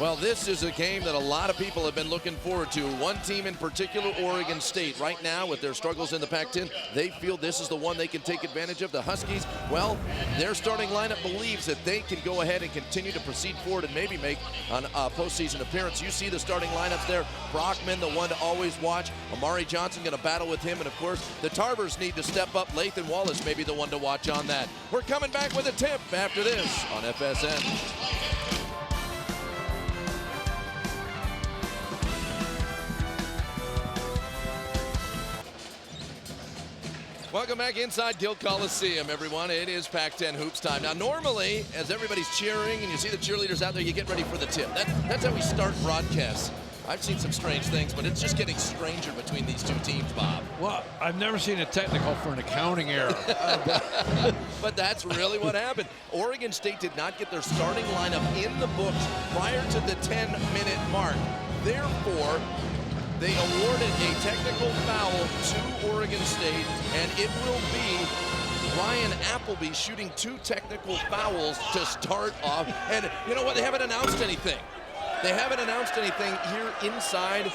Well, this is a game that a lot of people have been looking forward to. One team in particular, Oregon State. Right now, with their struggles in the Pac-10, they feel this is the one they can take advantage of. The Huskies, well, their starting lineup believes that they can go ahead and continue to proceed forward and maybe make a postseason appearance. You see the starting lineups there. Brockman, the one to always watch. Amari Johnson going to battle with him. And, of course, the Tarbers need to step up. Lathan Wallace may be the one to watch on that. We're coming back with a tip after this on FSN. Welcome back inside Gill Coliseum, everyone. It is Pac-10 hoops time. Now, normally, as everybody's cheering and you see the cheerleaders out there, you get ready for the tip. That's how we start broadcasts. I've seen some strange things, but it's just getting stranger between these two teams, Bob. Well, I've never seen a technical for an accounting error. But that's really what happened. Oregon State did not get their starting lineup in the books prior to the 10-minute mark. Therefore, they awarded a technical foul to Oregon State, and it will be Ryan Appleby shooting 2 technical fouls to start off. And you know what? They haven't announced anything. They haven't announced anything here inside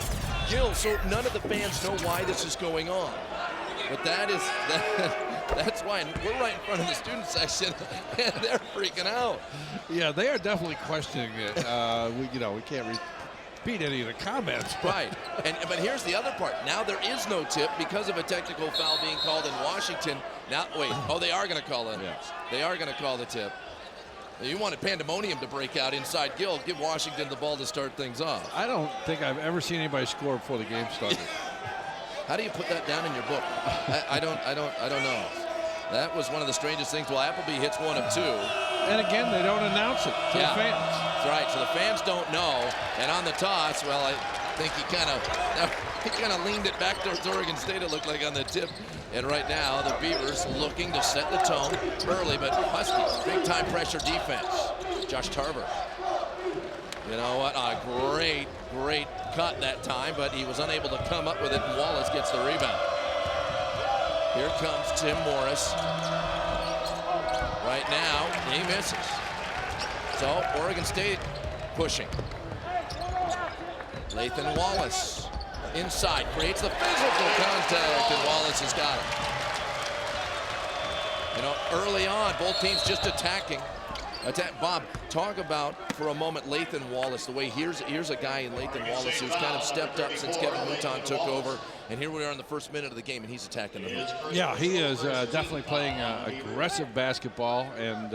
Gill, so none of the fans know why this is going on. But that's why. And we're right in front of the student section, and they're freaking out. Yeah, they are definitely questioning it. We can't repeat any of the comments. Right. But here's the other part. Now there is no tip because of a technical foul being called in Washington. Now, wait. Oh, they are going to call it. Yes. They are going to call the tip. You wanted pandemonium to break out inside Gill. Give Washington the ball to start things off. I don't think I've ever seen anybody score before the game started. How do you put that down in your book? I don't know. That was one of the strangest things. Well, Appleby hits 1 of 2. And again, they don't announce it to the fans. That's right. So the fans don't know. And on the toss, well, I think he kind of leaned it back towards Oregon State, it looked like, on the tip. And right now, the Beavers looking to set the tone early, but Huskies, big-time pressure defense. Josh Tarver. You know what? A great cut that time, but he was unable to come up with it, and Wallace gets the rebound. Here comes Tim Morris. Right now, he misses. So, Oregon State pushing. Lathan Wallace inside, creates the physical contact, and Wallace has got it. You know, early on, both teams just attacking. Bob, talk about for a moment Lathan Wallace. The way here's a guy in Lathan Wallace who's kind of stepped up since Kevin Mouton took over, and here we are in the first minute of the game, and he's attacking the hoop. Yeah, he is definitely playing aggressive basketball, and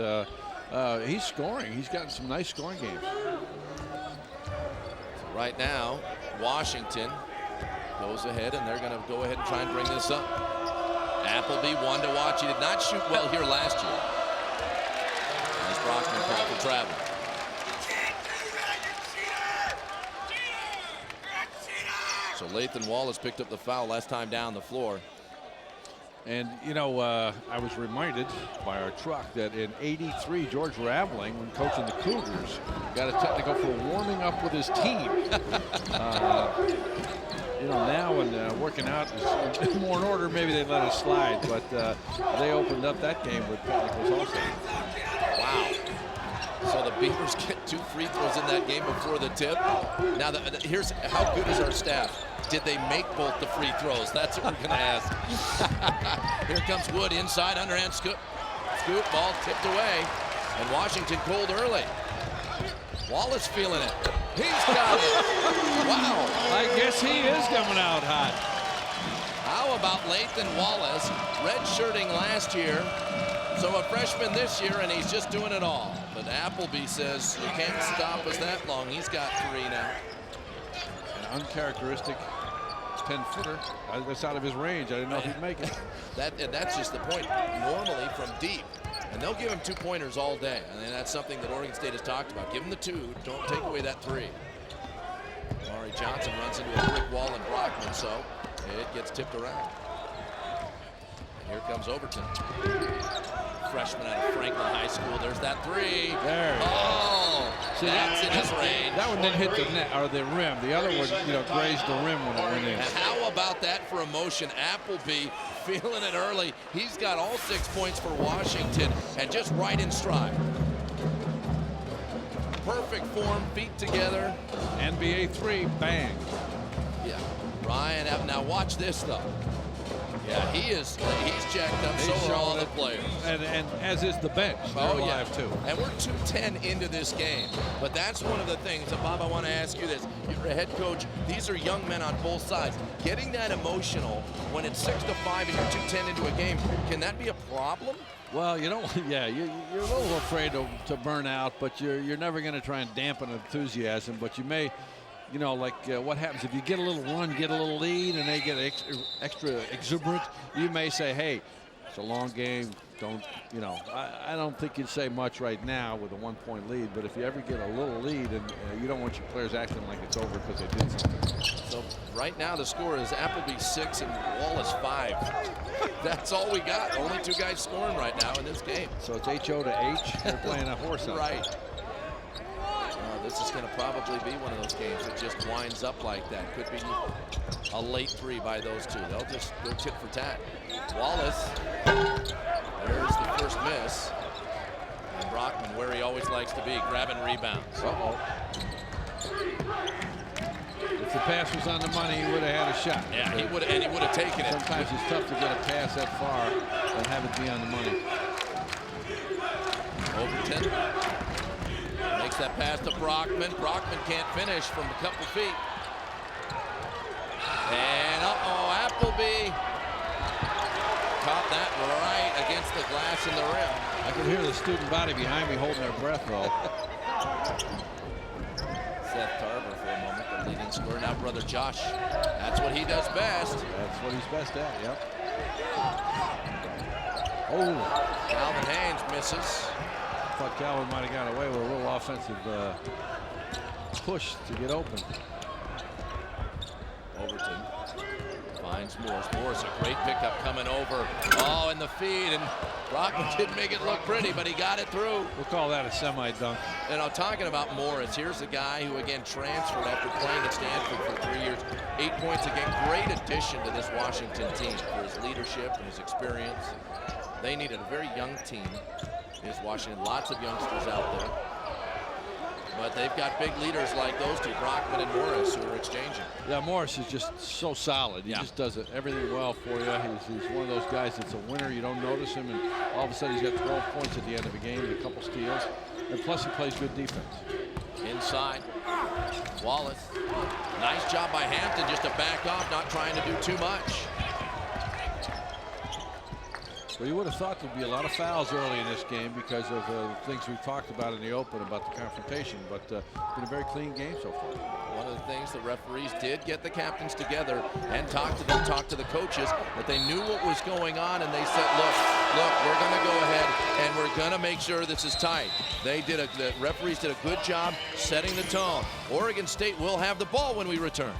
he's scoring. He's gotten some nice scoring games. So right now, Washington goes ahead, and they're going to go ahead and try and bring this up. Appleby, one to watch. He did not shoot well here last year. Nice Brockman call for travel. So Lathan Wallace picked up the foul last time down the floor. And, you know, I was reminded by our truck that in '83, George Raveling, when coaching the Cougars, got a technical for warming up with his team. You know, now when working out is more in order, maybe they let it slide, but they opened up that game with technicals also. Wow. So the Beavers get 2 free throws in that game before the tip. Now, here's how good is our staff? Did they make both the free throws? That's what we're going to ask. Here comes Wood inside, underhand scoop, ball tipped away, and Washington cold early. Wallace feeling it. He's got it. Wow. I guess he is coming out hot. How about Lathan Wallace, redshirting last year, so a freshman this year, and he's just doing it all. But Appleby says, you can't stop us that long. He's got 3 now. An uncharacteristic 10-footer. That's out of his range. I didn't know if he'd make it. That's just the point. Normally from deep. And they'll give him 2-pointers all day. And that's something that Oregon State has talked about. Give him the 2. Don't take away that 3. Amari Johnson runs into a brick wall in Brockman, so it gets tipped around. And here comes Overton. Freshman out of Franklin High School. There's that 3. There. Oh, see, that's in his range. That one didn't hit the net or the rim. The other one, you know, grazed the rim when it went in. And how about that for emotion? Appleby feeling it early. He's got all 6 points for Washington and just right in stride. perfect form, feet together. NBA 3, bang. Yeah, Ryan, now watch this though. Yeah, he's jacked up, so are all the players. And as is the bench. They're alive too. And we're 2:10 into this game. But that's one of the things. And Bob, I want to ask you this. You're a head coach. These are young men on both sides. Getting that emotional when it's 6-5 and you're 2:10 into a game, can that be a problem? Well, you know, yeah, you're a little afraid to burn out, but you're never going to try and dampen enthusiasm. But you may, you know, like what happens if you get a little run, get a little lead, and they get extra exuberant, you may say, hey, it's a long game. Don't, you know, I don't think you'd say much right now with a 1-point lead, but if you ever get a little lead, and you don't want your players acting like it's over because they did something. So right now the score is Appleby 6 and Wallace 5. That's all we got. Only 2 guys scoring right now in this game. So it's HO to H. They're playing a horse out. Right. This is going to probably be one of those games that just winds up like that. Could be a late 3 by those 2. They'll just go tit for tat. Wallace, there's the first miss. And Brockman, where he always likes to be, grabbing rebounds. Uh-oh. If the pass was on the money, he would have had a shot. Yeah, he would have taken it. Sometimes it's tough to get a pass that far and have it be on the money. Overton makes that pass to Brockman. Brockman can't finish from a couple feet. And Appleby caught that right against the glass in the rim. I can hear the student body behind me holding their breath, though. Seth Tarver for a moment, the leading scorer. Now brother Josh, that's what he does best. That's what he's best at, yep. Oh. Calvin Haynes misses. I thought Calvin might have got away with a little offensive push to get open. Overton finds Morris. Morris, a great pickup coming over. Oh, in the feed, and Brockman didn't make it look pretty, but he got it through. We'll call that a semi-dunk. And I'm talking about Morris. Here's a guy who, again, transferred after playing at Stanford for 3 years. 8 points again. Great addition to this Washington team for his leadership and his experience. They needed a very young team. Is Washington, lots of youngsters out there. But they've got big leaders like those 2, Brockman and Morris, who are exchanging. Yeah, Morris is just so solid. He just does everything well for you. He's one of those guys that's a winner. You don't notice him, and all of a sudden he's got 12 points at the end of a game and a couple steals. And plus he plays good defense. Inside, Wallace. Nice job by Hampton just to back off, not trying to do too much. Well, you would have thought there'd be a lot of fouls early in this game because of the things we talked about in the open about the confrontation, but it's been a very clean game so far. One of the things the referees did get the captains together and talk to them, talk to the coaches, that they knew what was going on, and they said, look, we're going to go ahead and we're going to make sure this is tight. The referees did a good job setting the tone. Oregon State will have the ball when we return.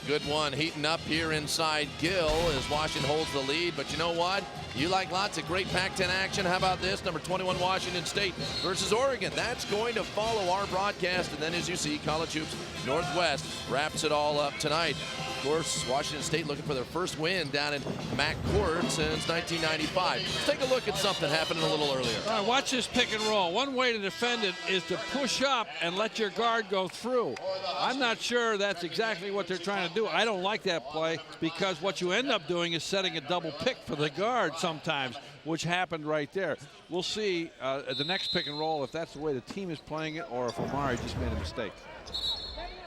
Good one heating up here inside Gill as Washington holds the lead. But you know what? You like lots of great Pac-10 action. How about this? Number 21 Washington State versus Oregon. That's going to follow our broadcast. And then as you see, College Hoops Northwest wraps it all up tonight. Of course, Washington State looking for their first win down in Mac Court since 1995. Let's take a look at something happening a little earlier. All right, watch this pick and roll. One way to defend it is to push up and let your guard go through. I'm not sure that's exactly what they're trying to do. I don't like that play because what you end up doing is setting a double pick for the guard sometimes, which happened right there. We'll see the next pick and roll if that's the way the team is playing it or if Omari just made a mistake.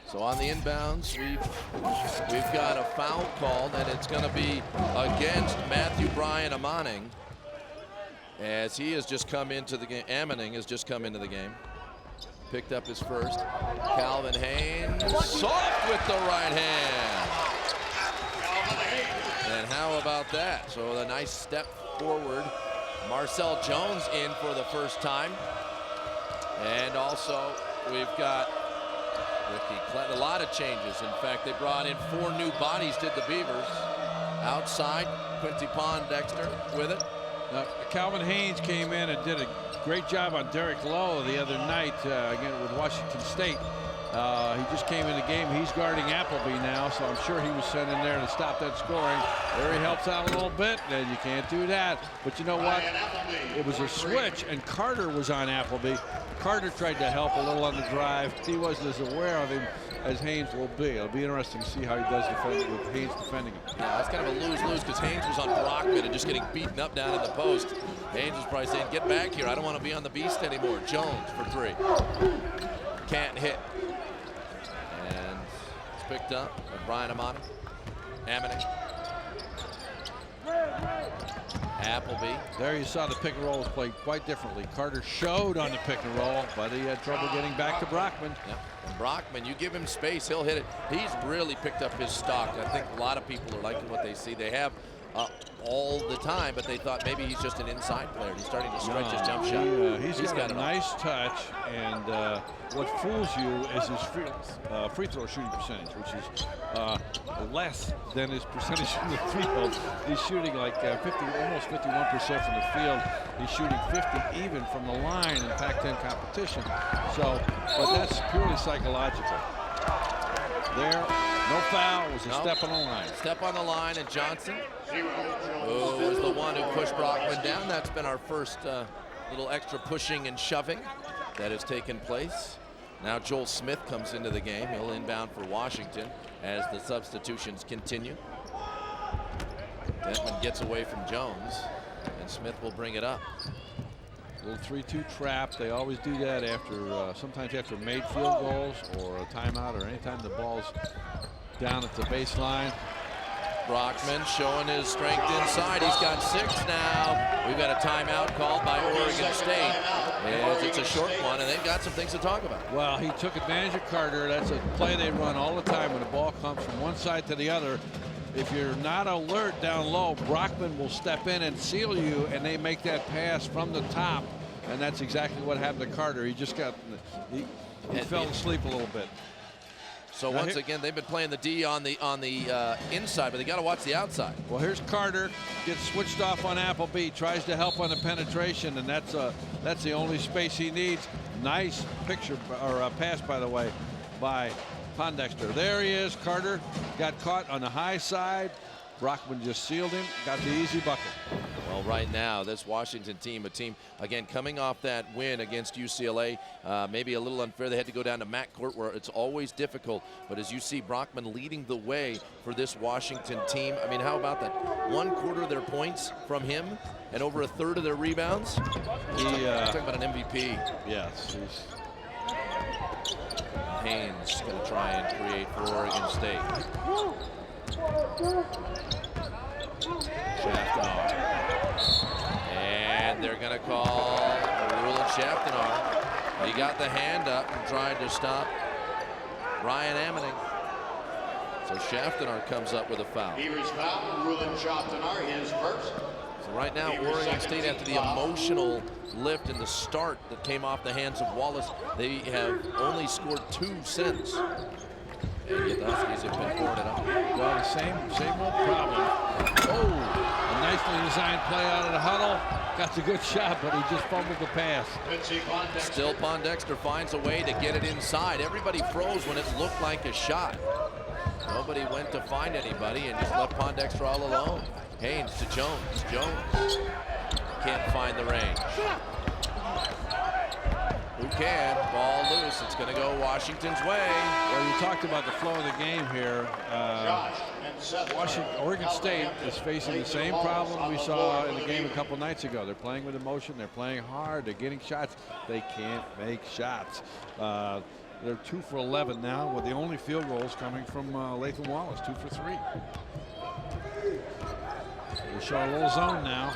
So on the inbounds, we've got a foul called, and it's going to be against Matthew Bryan Ammoning, as he has just come into the game. Ammoning has just come into the game. Picked up his first. Calvin Haynes, soft with the right hand. And how about that? So a nice step forward. Marcel Jones in for the first time. And also we've got Ricky Clinton. A lot of changes. In fact, they brought in 4 new bodies, did the Beavers. Outside, Quincy Pondexter with it. Calvin Haynes came in and did a great job on Derek Lowe the other night again with Washington State. He just came in the game. He's guarding Appleby now, so I'm sure he was sent in there to stop that scoring. There he helps out a little bit, and you can't do that. But you know what? It was a switch, and Carter was on Appleby. Carter tried to help a little on the drive. He wasn't as aware of him as Haynes will be. It'll be interesting to see how he does defend with Haynes defending him. Yeah, that's kind of a lose-lose because Haynes was on Brockman and just getting beaten up down in the post. Haynes was probably saying, get back here. I don't want to be on the beast anymore. Jones for three. Can't hit. And it's picked up by Brian Amani. Appleby. There you saw the pick and roll was played quite differently. Carter showed on the pick and roll, but he had trouble getting back to Brockman. Yep. And Brockman, you give him space, he'll hit it. He's really picked up his stock. I think a lot of people are liking what they see. They have all the time, but they thought maybe he's just an inside player. He's starting to stretch his jump shot. He's got a nice touch, and what fools you is his free throw shooting percentage, which is less than his percentage from the field. He's shooting like almost 51% from the field. He's shooting 50 even from the line in Pac-10 competition. So, but that's purely psychological. There, no foul. It was a step on the line. Step on the line, and Johnson, who was the one who pushed Brockman down. That's been our first little extra pushing and shoving that has taken place. Now Joel Smith comes into the game. He'll inbound for Washington as the substitutions continue. Denman gets away from Jones, and Smith will bring it up. Little 3-2 trap. They always do that after, sometimes after made field goals or a timeout or anytime the ball's down at the baseline. Brockman showing his strength inside. He's got 6 now. We've got a timeout called by Oregon State. It's a short one, and they've got some things to talk about. Well, he took advantage of Carter. That's a play they run all the time when the ball comes from one side to the other. If you're not alert down low, Brockman will step in and seal you, and they make that pass from the top, and that's exactly what happened to Carter. He just got, he fell asleep a little bit. So once again, they've been playing the D on the inside, but they got to watch the outside. Well, here's Carter, gets switched off on Appleby, tries to help on the penetration, and that's the only space he needs. Nice picture or pass, by the way, by Pondexter. There he is. Carter got caught on the high side. Brockman just sealed him, got the easy bucket. Well, right now, this Washington team, again, coming off that win against UCLA, maybe a little unfair. They had to go down to Mac Court, where it's always difficult. But as you see, Brockman leading the way for this Washington team. I mean, how about that? 1/4 of their points from him and over 1/3 of their rebounds. Talking about an MVP. Yes. Haynes going to try and create for Oregon State. Shaftenar. And they're going to call a rule on Shaftenar. He got the hand up and tried to stop Ryan Ammoning. So Shaftenar comes up with a foul. Beaver's foul, Rulen Shaftenar, his first. So right now, Oregon State, after the emotional lift in the start that came off the hands of Wallace, they have only scored 2 since. And yet the Huskies have been pouring it up. Well, the same old problem. Oh, a nicely designed play out of the huddle. Got the good shot, but he just fumbled the pass. Still, Pondexter finds a way to get it inside. Everybody froze when it looked like a shot. Nobody went to find anybody and just left Pondexter all alone. Haynes to Jones. Jones can't find the range. Who can? Ball loose. It's going to go Washington's way. Well, you talked about the flow of the game here. Oregon State is facing the same problem we saw in the game a couple nights ago. They're playing with emotion. They're playing hard. They're getting shots. They can't make shots. They're 2 for 11 now, with the only field goals coming from Latham Wallace, 2 for 3. They show a little zone now.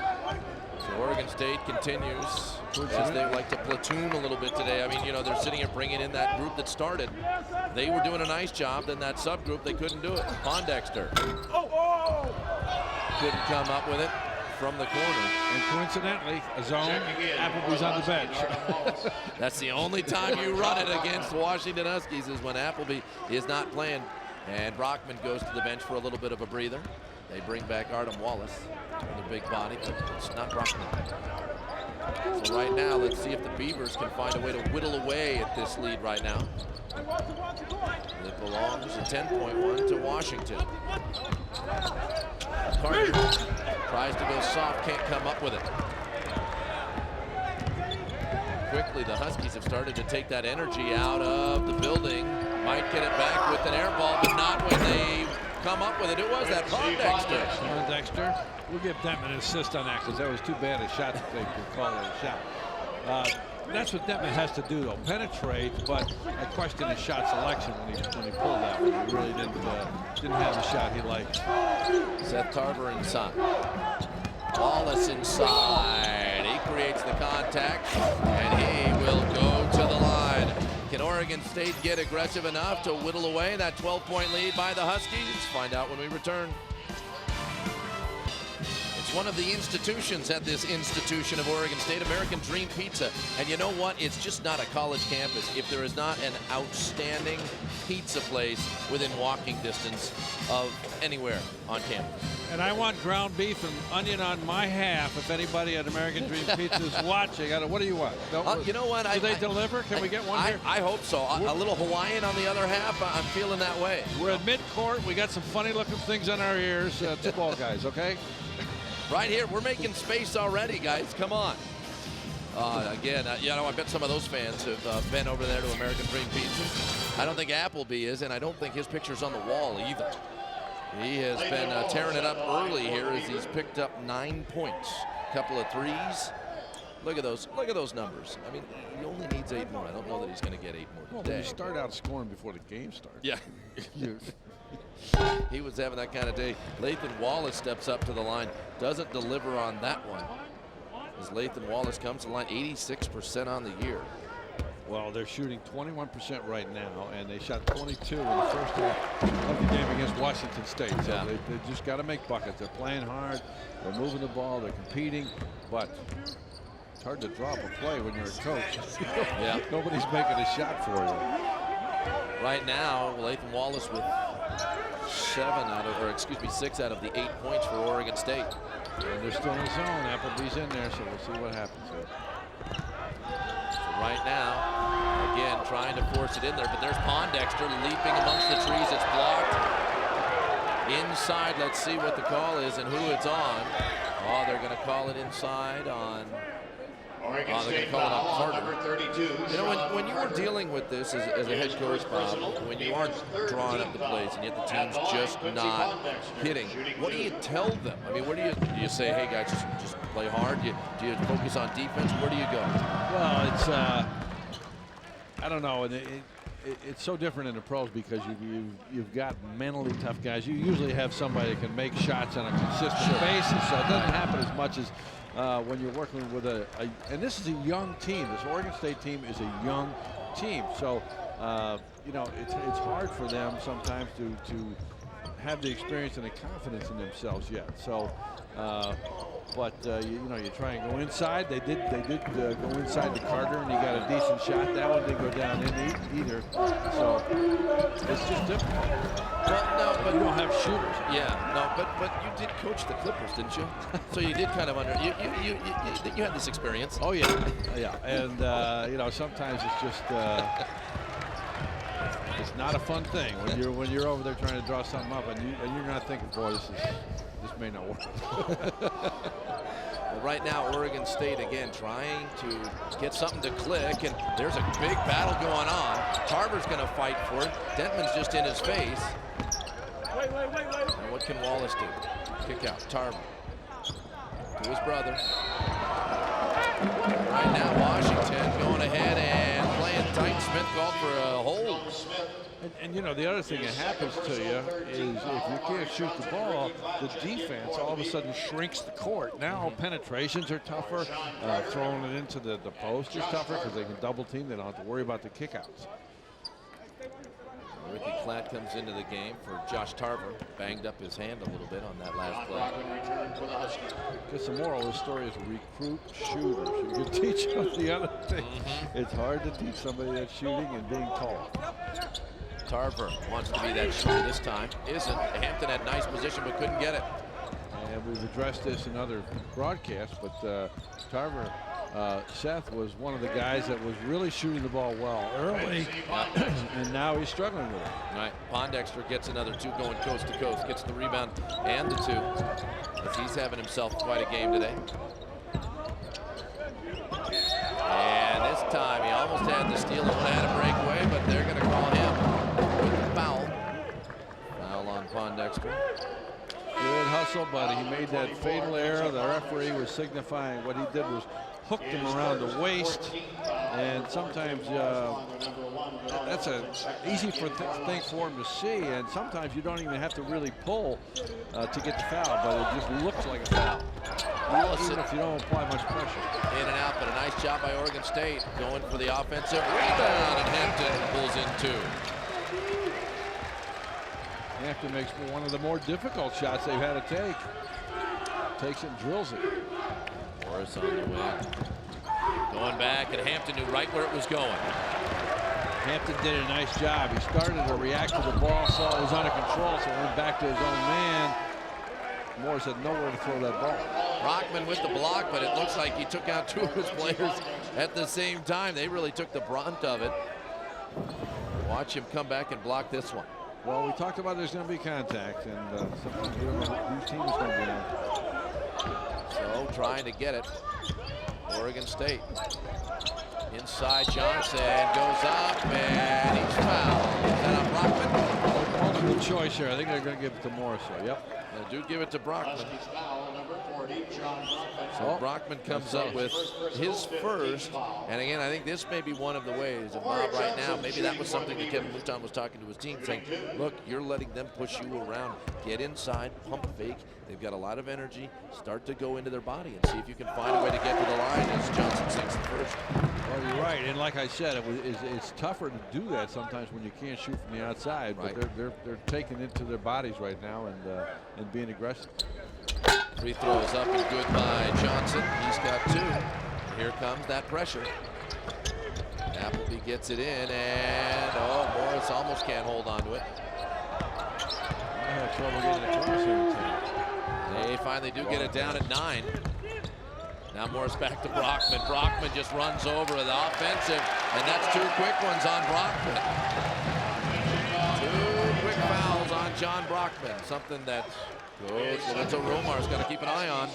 So Oregon State continues as they like to platoon a little bit today. I mean, you know, they're sitting here bringing in that group that started. They were doing a nice job. Then that subgroup, they couldn't do it. Pondexter couldn't come up with it from the corner. And coincidentally, a zone, Appleby's on the bench. That's the only time you run it against Washington Huskies is when Appleby is not playing. And Brockman goes to the bench for a little bit of a breather. They bring back Artem Wallace, the big body, but it's not Brockman. So right now, let's see if the Beavers can find a way to whittle away at this lead right now. It belongs a 10-point one to Washington. Carter tries to go soft, can't come up with it. Quickly, the Huskies have started to take that energy out of the building. Might get it back with an air ball, but not when they come up with it. It was that Dexter. We'll give Detman an assist on that because that was too bad a shot that they could call it a shot. That's what Detman has to do, though, penetrate. But I question his shot selection when he pulled that one. He really didn't have the shot he liked. Seth Tarver inside. Wallace inside. He creates the contact, and he will go to the line. Can Oregon State get aggressive enough to whittle away that 12-point lead by the Huskies? Let's find out when we return. It's one of the institutions at this institution of Oregon State, American Dream Pizza. And you know what? It's just not a college campus if there is not an outstanding pizza place within walking distance of anywhere on campus. And I want ground beef and onion on my half. If anybody at American Dream Pizza is watching, what do you want? You know what? Do they deliver? Can we get one here? I hope so. A little Hawaiian on the other half. I'm feeling that way. We're at midcourt. We got some funny-looking things on our ears. Two ball guys, okay? Right here, we're making space already, guys. Come on. Again, I bet some of those fans have been over there to American Dream Pizza. I don't think Appleby is, and I don't think his picture's on the wall either. He has been tearing it up early here as he's picked up 9 points. Couple of threes. Look at those numbers. I mean, he only needs 8 more. I don't know that he's going to get 8 more today. Well, you start out scoring before the game starts. Yeah. He was having that kind of day. Lathan Wallace steps up to the line. Doesn't deliver on that one. As Lathan Wallace comes to the line, 86% on the year. Well, they're shooting 21% right now, and they shot 22 in the first half of the game against Washington State. So yeah. they just got to make buckets. They're playing hard. They're moving the ball. They're competing. But it's hard to drop a play when you're a coach. Yeah. Nobody's making a shot for you. Right now, Lathan Wallace with 6 out of the 8 points for Oregon State. And they're still in the zone. Appleby's in there, so we'll see what happens here. So right now, again, trying to force it in there, but there's Pondexter leaping amongst the trees. It's blocked. Inside, let's see what the call is and who it's on. Oh, they're going to call it inside on... Oregon State foul on number 32. You know, when you are dealing with this as a head coach, Bob, when you aren't drawing up the plays and yet the team's just not hitting, what do you tell them? I mean, what do you say, hey guys, just play hard? Do you focus on defense? Where do you go? Well, it's I don't know. It's so different in the pros because you've got mentally tough guys. You usually have somebody that can make shots on a consistent basis, so it doesn't happen as much as when you're working with and this is a young team. This Oregon State team is a young team, so you know, it's hard for them sometimes to have the experience and the confidence in themselves yet. So, but you know, you try and go inside. They did go inside to Carter, and he got a decent shot. That one didn't go down in either. So it's just difficult. Well, no, but you don't have shooters. Yeah, no, but you did coach the Clippers, didn't you? So you did kind of you had this experience. Oh yeah, yeah, and you know, sometimes it's just it's not a fun thing when you're over there trying to draw something up and you're not thinking, boy, this may not work. Well, right now, Oregon State, again, trying to get something to click, and there's a big battle going on. Tarver's going to fight for it. Dentman's just in his face. And what can Wallace do? Kick out. Tarver to his brother. Right now, Washington going ahead and playing tight. Smith called for a hold. And you know, the other thing that happens to you is if you can't shoot the ball, the defense all of a sudden shrinks the court. Now penetrations are tougher. Throwing it into the post is tougher because they can double team. They don't have to worry about the kickouts. Ricky Klatt comes into the game for Josh Tarver. Banged up his hand a little bit on that last play. Guess the moral of the story is recruit shooters. You can teach them the other thing. It's hard to teach somebody that's shooting and being tall. Tarver wants to be that shooter this time. Isn't. Hampton had nice position but couldn't get it. And we've addressed this in other broadcasts, but Tarver Seth was one of the guys that was really shooting the ball well early, and now he's struggling with it. All right, Pondexter gets another 2 going coast to coast, gets the rebound and the 2, as he's having himself quite a game today. And this time he almost had the steal and had a breakaway, but they're going to call him with the foul. Foul on Pondexter. Good hustle, but he made that fatal error. The referee was signifying what he did was hooked him around the waist, and sometimes that's a easy thing for him to see, and sometimes you don't even have to really pull to get the foul, but it just looks like a foul, even if you don't apply much pressure. In and out, but a nice job by Oregon State going for the offensive rebound, and Hampton pulls in 2. Hampton makes one of the more difficult shots they've had to take. Takes it and drills it. Morris on the wing. Going back, and Hampton knew right where it was going. Hampton did a nice job. He started to react to the ball, saw it was under control, so went back to his own man. Morris had nowhere to throw that ball. Brockman with the block, but it looks like he took out 2 of his players at the same time. They really took the brunt of it. Watch him come back and block this one. Well, we talked about there's going to be contact, and sometimes you don't know whose team is going to be on. So trying to get it. Oregon State. Inside Johnson goes up, and he's fouled. Is that on Brockman? Multiple choice here. I think they're going to give it to Morris here. Yep. They do give it to Brockman. So Brockman comes up with his first, and again, I think this may be one of the ways, and Bob right now, maybe that was something that Kevin Mouton was talking to his team, saying, look, you're letting them push you around, get inside, pump fake. They've got a lot of energy. Start to go into their body and see if you can find a way to get to the line as Johnson sinks the first. Well, you're right, and like I said, it's tougher to do that sometimes when you can't shoot from the outside, right. But they're taking it to their bodies right now and being aggressive. Free throw is up and good by Johnson. He's got 2. Here comes that pressure. Appleby gets it in, and Morris almost can't hold on to it. I had trouble getting across here. They finally do get it down at 9. Now Morris back to Brockman. Brockman just runs over the offensive, and that's 2 quick ones on Brockman. 2 quick fouls on John Brockman, something that Lorenzo Romar's got to keep an eye on.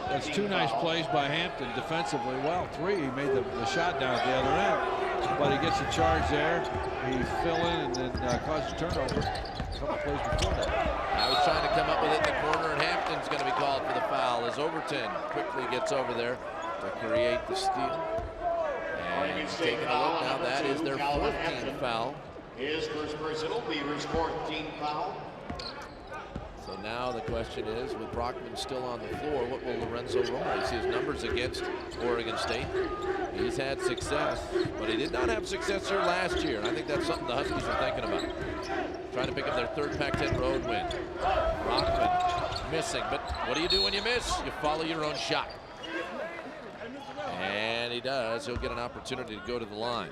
That's 2 nice plays by Hampton defensively. Well, 3, he made the shot down at the other end, but he gets a charge there. He fill in and then causes a turnover. A couple plays before that. I was trying to come up with it in the corner, and Hampton's going to be called for the foul as Overton quickly gets over there to create the steal. And taking a look now, that is their 14th foul. His first personal, Beavers' 14th foul. So now the question is, with Brockman still on the floor, what will Lorenzo Romar? You see his numbers against Oregon State. He's had success, but he did not have success here last year. And I think that's something the Huskies are thinking about. Trying to pick up their 3rd Pac-10 road win. Brockman missing, but what do you do when you miss? You follow your own shot. And he does. He'll get an opportunity to go to the line.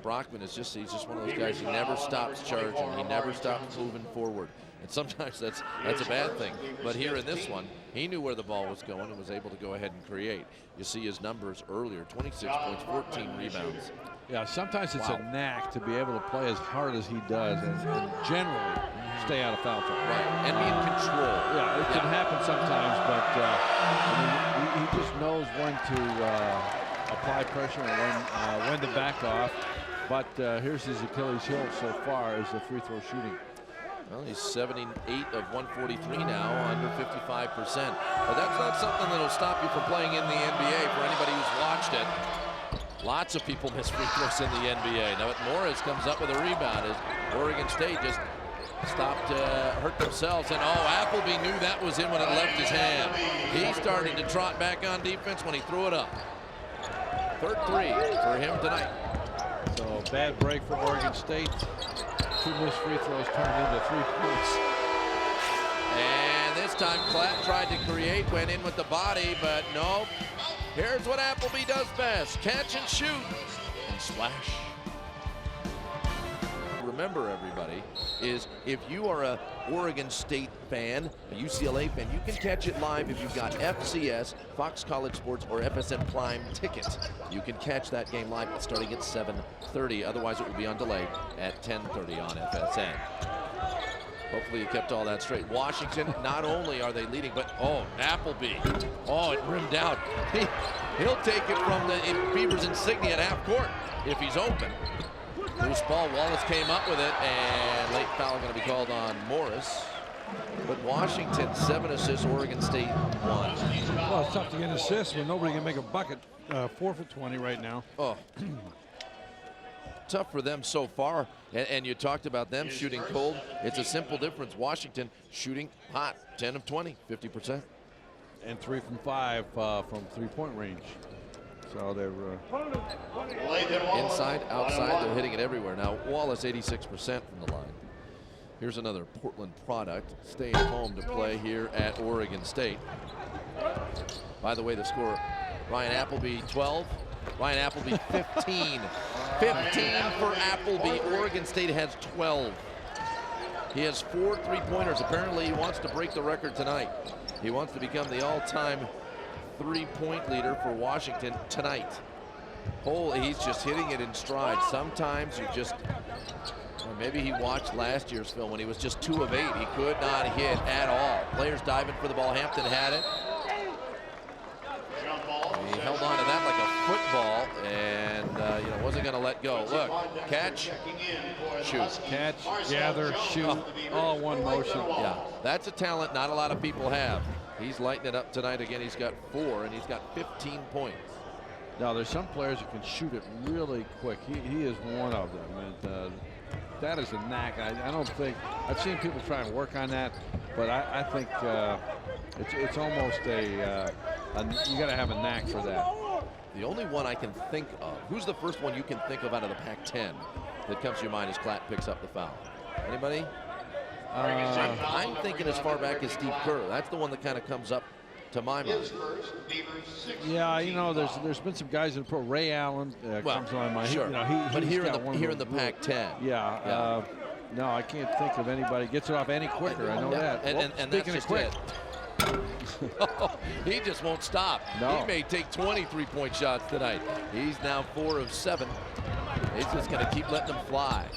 Brockman is he's just one of those guys who never stops charging. He never stops moving forward. And sometimes that's a bad thing. But here in this one, he knew where the ball was going and was able to go ahead and create. You see his numbers earlier, 26 points, 14 rebounds. Yeah, sometimes it's a knack to be able to play as hard as he does and generally stay out of foul trouble. Right, and be in control. Yeah, it can happen sometimes, but I mean, he just knows when to apply pressure and when to back off. But here's his Achilles heel so far is the free throw shooting. Well, he's 78 of 143 now, under 55%. But that's not something that'll stop you from playing in the NBA for anybody who's watched it. Lots of people miss free throws in the NBA. Now, Morris comes up with a rebound as Oregon State just stopped, hurt themselves. And, Appleby knew that was in when it left his hand. He started to trot back on defense when he threw it up. 3rd 3 for him tonight. So, bad break for Oregon State. 2 missed free throws turned into 3 points. And this time Klatt tried to create, went in with the body, but no. Here's what Appleby does best: catch and shoot and splash. Remember, everybody, is if you are a Oregon State fan, a UCLA fan, you can catch it live if you've got FCS, Fox College Sports, or FSN Prime tickets. You can catch that game live starting at 7:30. Otherwise, it will be on delay at 10:30 on FSN. Hopefully you kept all that straight. Washington, not only are they leading, but Appleby. Oh, it rimmed out. He'll take it from the Beavers insignia at half court if he's open. Loose ball, Wallace came up with it, and late foul going to be called on Morris. But Washington, 7 assists, Oregon State 1. Well, it's tough to get assists when nobody can make a bucket. 4 for 20 right now. Oh. Tough for them so far, and you talked about them shooting cold. It's a simple difference. Washington shooting hot, 10 of 20, 50%. And 3 from 5 from three-point range. So they're inside, outside, they're hitting it everywhere. Now, Wallace 86% from the line. Here's another Portland product staying home to play here at Oregon State. By the way, the score, Ryan Appleby 12, Ryan Appleby 15. 15 for Appleby. Oregon State has 12. He has 4 3-pointers. Apparently he wants to break the record tonight. He wants to become the all-time 3-point leader for Washington tonight. He's just hitting it in stride. Sometimes you just, or maybe he watched last year's film when he was just 2 of 8. He could not hit at all. Players diving for the ball. Hampton had it. He held on to that like a football and wasn't going to let go. Look, catch, shoot. Catch, gather, shoot, all one motion. Yeah, that's a talent not a lot of people have. He's lighting it up tonight again. He's got 4 and he's got 15 points. Now there's some players who can shoot it really quick. He is one of them, and that is a knack. I don't think I've seen people try and work on that, but I think it's almost you got to have a knack for that. The only one I can think of, who's the first one you can think of out of the Pac-10 that comes to your mind as Klatt picks up the foul? Anybody? I'm thinking as far back as Steve Kerr. That's the one that kind of comes up to my mind. Yeah, there's been some guys in the pro. Ray Allen comes to my mind. Sure. But here in the Pac-10. Yeah. No, I can't think of anybody gets it off any quicker. I know that. And that's just quick. He just won't stop. No. He may take 20 3-point shots tonight. He's now 4 of 7. He's just going to keep letting them fly.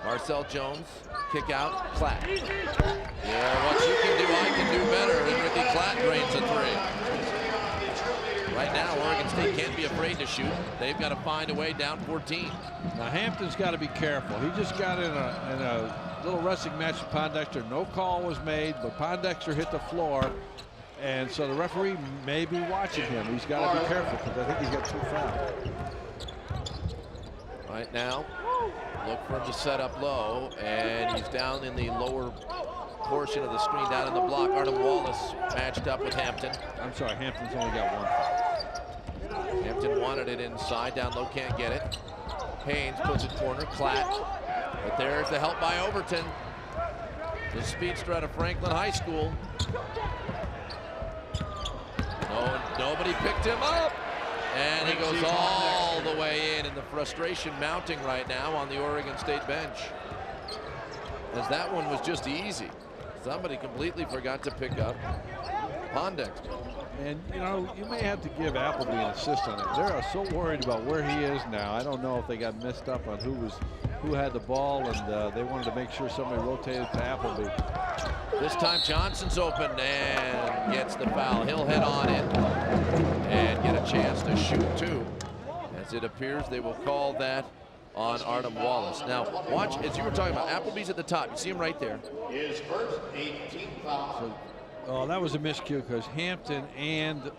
Marcel Jones, kick out, Klatt. Yeah, what you can do, I can do better. And Ricky Klatt drains a 3. Right now, Oregon State can't be afraid to shoot. They've got to find a way down 14. Now Hampton's got to be careful. He just got in a little wrestling match with Pondexter. No call was made, but Pondexter hit the floor, and so the referee may be watching him. He's got to be careful because I think he's got 2 fouls. Right now, look for him to set up low, and he's down in the lower portion of the screen, down in the block. Artem Wallace matched up with Hampton. I'm sorry, Hampton's only got 1 foul. Hampton wanted it inside, down low, can't get it. Haynes puts it corner, Klatt. But there's the help by Overton. The speedster out of Franklin High School. Nobody picked him up. And he goes all the way in, and the frustration mounting right now on the Oregon State bench. As that one was just easy. Somebody completely forgot to pick up Pondexter. And, you may have to give Appleby an assist on it. They're so worried about where he is now. I don't know if they got messed up on who had the ball, and they wanted to make sure somebody rotated to Appleby. This time Johnson's open and gets the foul. He'll head on in and get a chance to shoot 2. As it appears they will call that on Artem Wallace. Now, watch, as you were talking about, Appleby's at the top. You see him right there. His first 18 foul. That was a miscue because Hampton and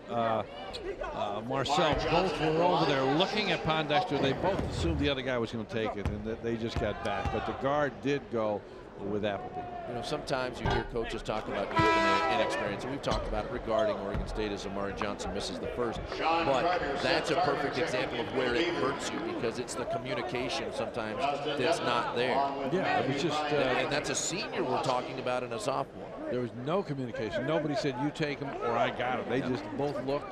Marcel both were over there looking at Pondexter. They both assumed the other guy was going to take it, and that they just got back. But the guard did go with Appleby. Sometimes you hear coaches talk about youth and inexperience, and we've talked about it regarding Oregon State as Amari Johnson misses the first. But that's a perfect example of where it hurts you, because it's the communication sometimes that's not there. Yeah, it was just... and that's a senior we're talking about and a sophomore. There was no communication. Nobody said, you take him or I got him. They just both looked,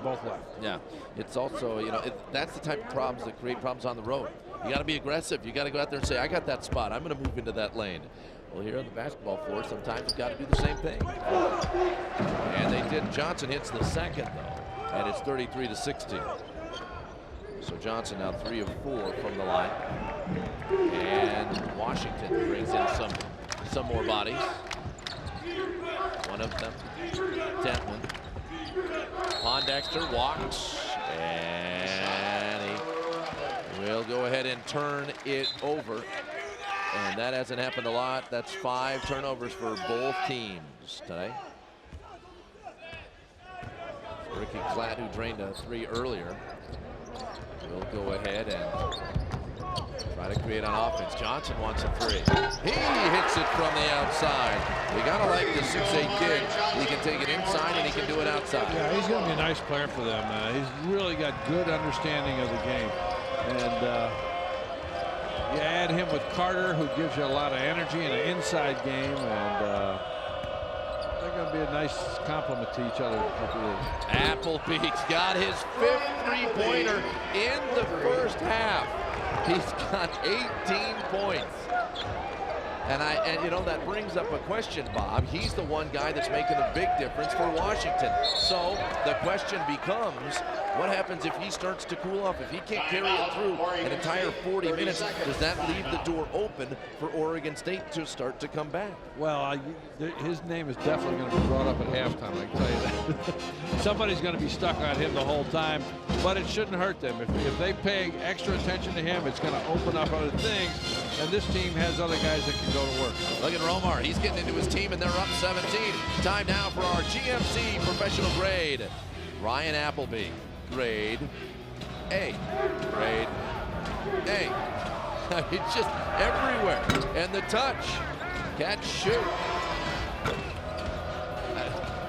both left. Yeah, it's also, that's the type of problems that create problems on the road. You got to be aggressive. You got to go out there and say, I got that spot. I'm going to move into that lane. Well, here on the basketball floor, sometimes you've got to do the same thing. And they did. Johnson hits the second, though, and it's 33-16. So Johnson now 3 of 4 from the line. And Washington brings in some more bodies. One of them, Dentman. Pondexter walks, and he will go ahead and turn it over. And that hasn't happened a lot. That's 5 turnovers for both teams today. Ricky Klatt, who drained a 3 earlier, will go ahead and try to create on offense. Johnson wants a 3. He hits it from the outside. You gotta like the 6'8" kid. He can take it inside and he can do it outside. Yeah, he's gonna be a nice player for them. He's really got good understanding of the game. And you add him with Carter, who gives you a lot of energy in an inside game, and they're going to be a nice complement to each other. Applebee's got his 5th three-pointer in the first half. He's got 18 points. And you know, that brings up a question, Bob. He's the one guy that's making a big difference for Washington. So the question becomes, what happens if he starts to cool off? If he can't carry it through an entire 40 minutes, does that leave the door open for Oregon State to start to come back? Well, his name is definitely going to be brought up at halftime, I can tell you that. Somebody's going to be stuck on him the whole time, but it shouldn't hurt them. If they pay extra attention to him, it's going to open up other things, and this team has other guys that can go to work. Look at Romar. He's getting into his team, and they're up 17. Time now for our GMC professional grade. Ryan Appleby, grade A. Grade A. It's just everywhere. And the touch. Catch, shoot.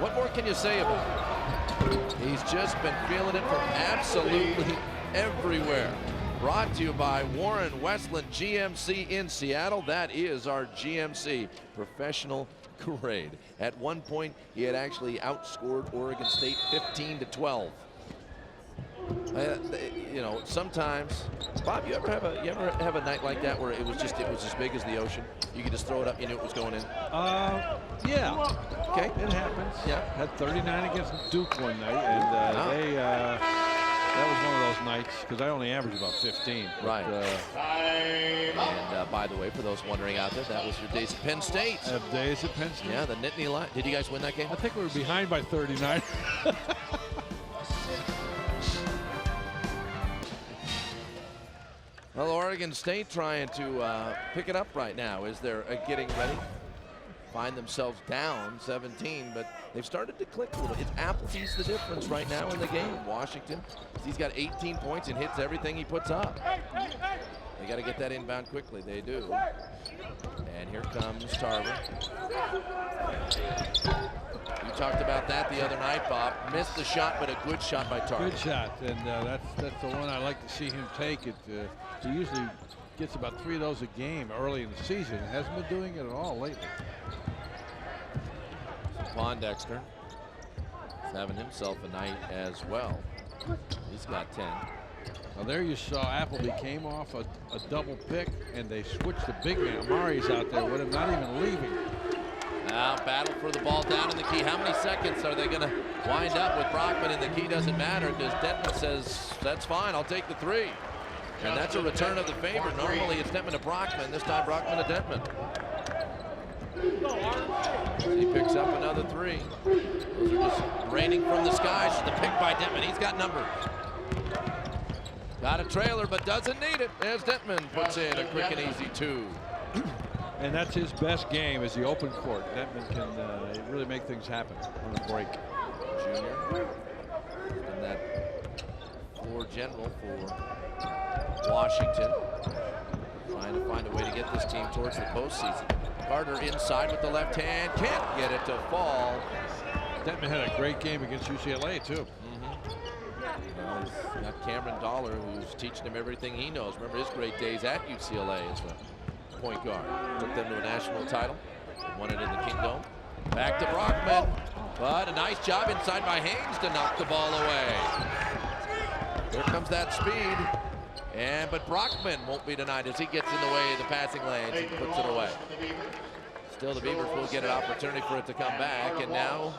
What more can you say about him? He's just been feeling it from absolutely everywhere. Brought to you by Warren Westland GMC in Seattle. That is our GMC professional grade. At one point, he had actually outscored Oregon State 15-12. You know, sometimes, Bob, you ever have a night like that where it was as big as the ocean? You could just throw it up, you knew it was going in. Yeah. Okay. It happens. Yeah. Had 39 against Duke one night, and that was one of those nights because I only averaged about 15. Right. By the way, for those wondering out there, that was your days at Penn State. Days at Penn State. Yeah, the Nittany Lions. Did you guys win that game? I think we were behind by 39. Well, Oregon State trying to pick it up right now as they're getting ready. Find themselves down 17, but they've started to click a little. It's Applebee's the difference right now in the game. Washington, he's got 18 points and hits everything he puts up. They got to get that inbound quickly. They do. And here comes Tarver. You talked about that the other night, Bob. Missed the shot, but a good shot by Tarver. Good shot, and that's the one I like to see him take it. He usually gets about 3 of those a game early in the season. Hasn't been doing it at all lately. Pondexter is having himself a night as well. He's got 10. Now there you saw Appleby came off a double pick, and they switched the big man. Amari's out there with him, not even leaving. Now battle for the ball down in the key. How many seconds are they going to wind up with Brockman in the key? Doesn't matter because Detman says, that's fine, I'll take the 3. And that's a return of the favor. Normally it's Detman to Brockman. This time Brockman to Detman. He picks up another 3. Those are just raining from the skies. The pick by Detman. He's got numbers. Got a trailer, but doesn't need it. As Detman puts in a quick and easy 2. And that's his best game, is the open court. Detman can really make things happen on a break. Junior. And that floor general for Washington. Trying to find a way to get this team towards the postseason. Carter inside with the left hand. Can't get it to fall. Detman had a great game against UCLA, too. He's got Cameron Dollar, who's teaching him everything he knows. Remember his great days at UCLA as a point guard. Took them to a national title. Won it in the Kingdom. Back to Brockman. But a nice job inside by Haynes to knock the ball away. Here comes that speed. But Brockman won't be denied as he gets in the way of the passing lanes and puts it away. Still, the Beavers will get an opportunity for it to come back, and now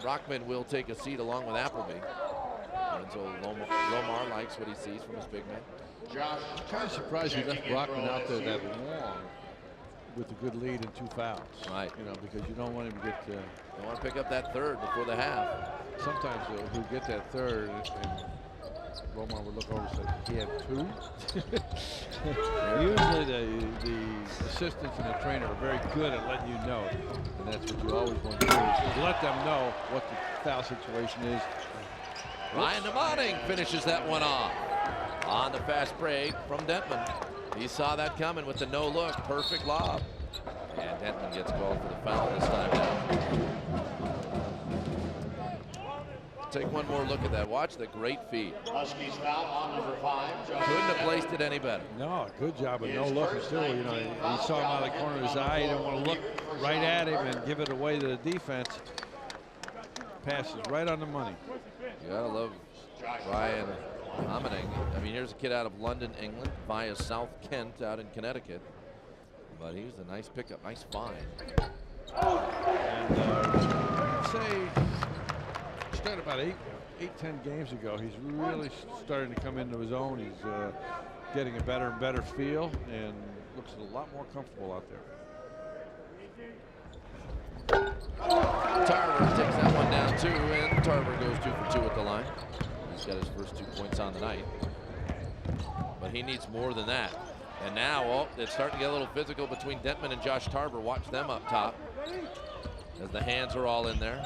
Brockman will take a seat along with Appleby. Lorenzo Romar likes what he sees from his big man. I'm kind of surprised he left Brockman out there that long with a good lead and 2 fouls. Right. You know, because you don't want him to get. They want to pick up that third before the half. Sometimes he'll get that third, and Romar would look over and say, he had 2? Usually the assistants and the trainer are very good at letting you know, and that's what you always want to do, is let them know what the foul situation is. Ryan Demoning finishes that one off on the fast break from Dentman. He saw that coming with the no look, perfect lob. And Dentman gets called for the foul this time now. Take one more look at that. Watch the great feed. Huskies foul on number 5. Couldn't have placed it any better. No, good job with no look. Still, you know, he saw him out of the corner of his eye. He didn't want to look right at him and give it away to the defense. Passes right on the money. You gotta love Ryan Demoning. I mean, here's a kid out of London, England, via South Kent out in Connecticut. But he's a nice pickup, nice find. And I'd say started about 8-10 games ago. He's really starting to come into his own. He's getting a better and better feel and looks a lot more comfortable out there. Tarver takes that one down too, and Tarver goes 2 for 2 at the line. He's got his first 2 points on the night. But he needs more than that. And now, oh, it's starting to get a little physical between Dentman and Josh Tarver. Watch them up top as the hands are all in there.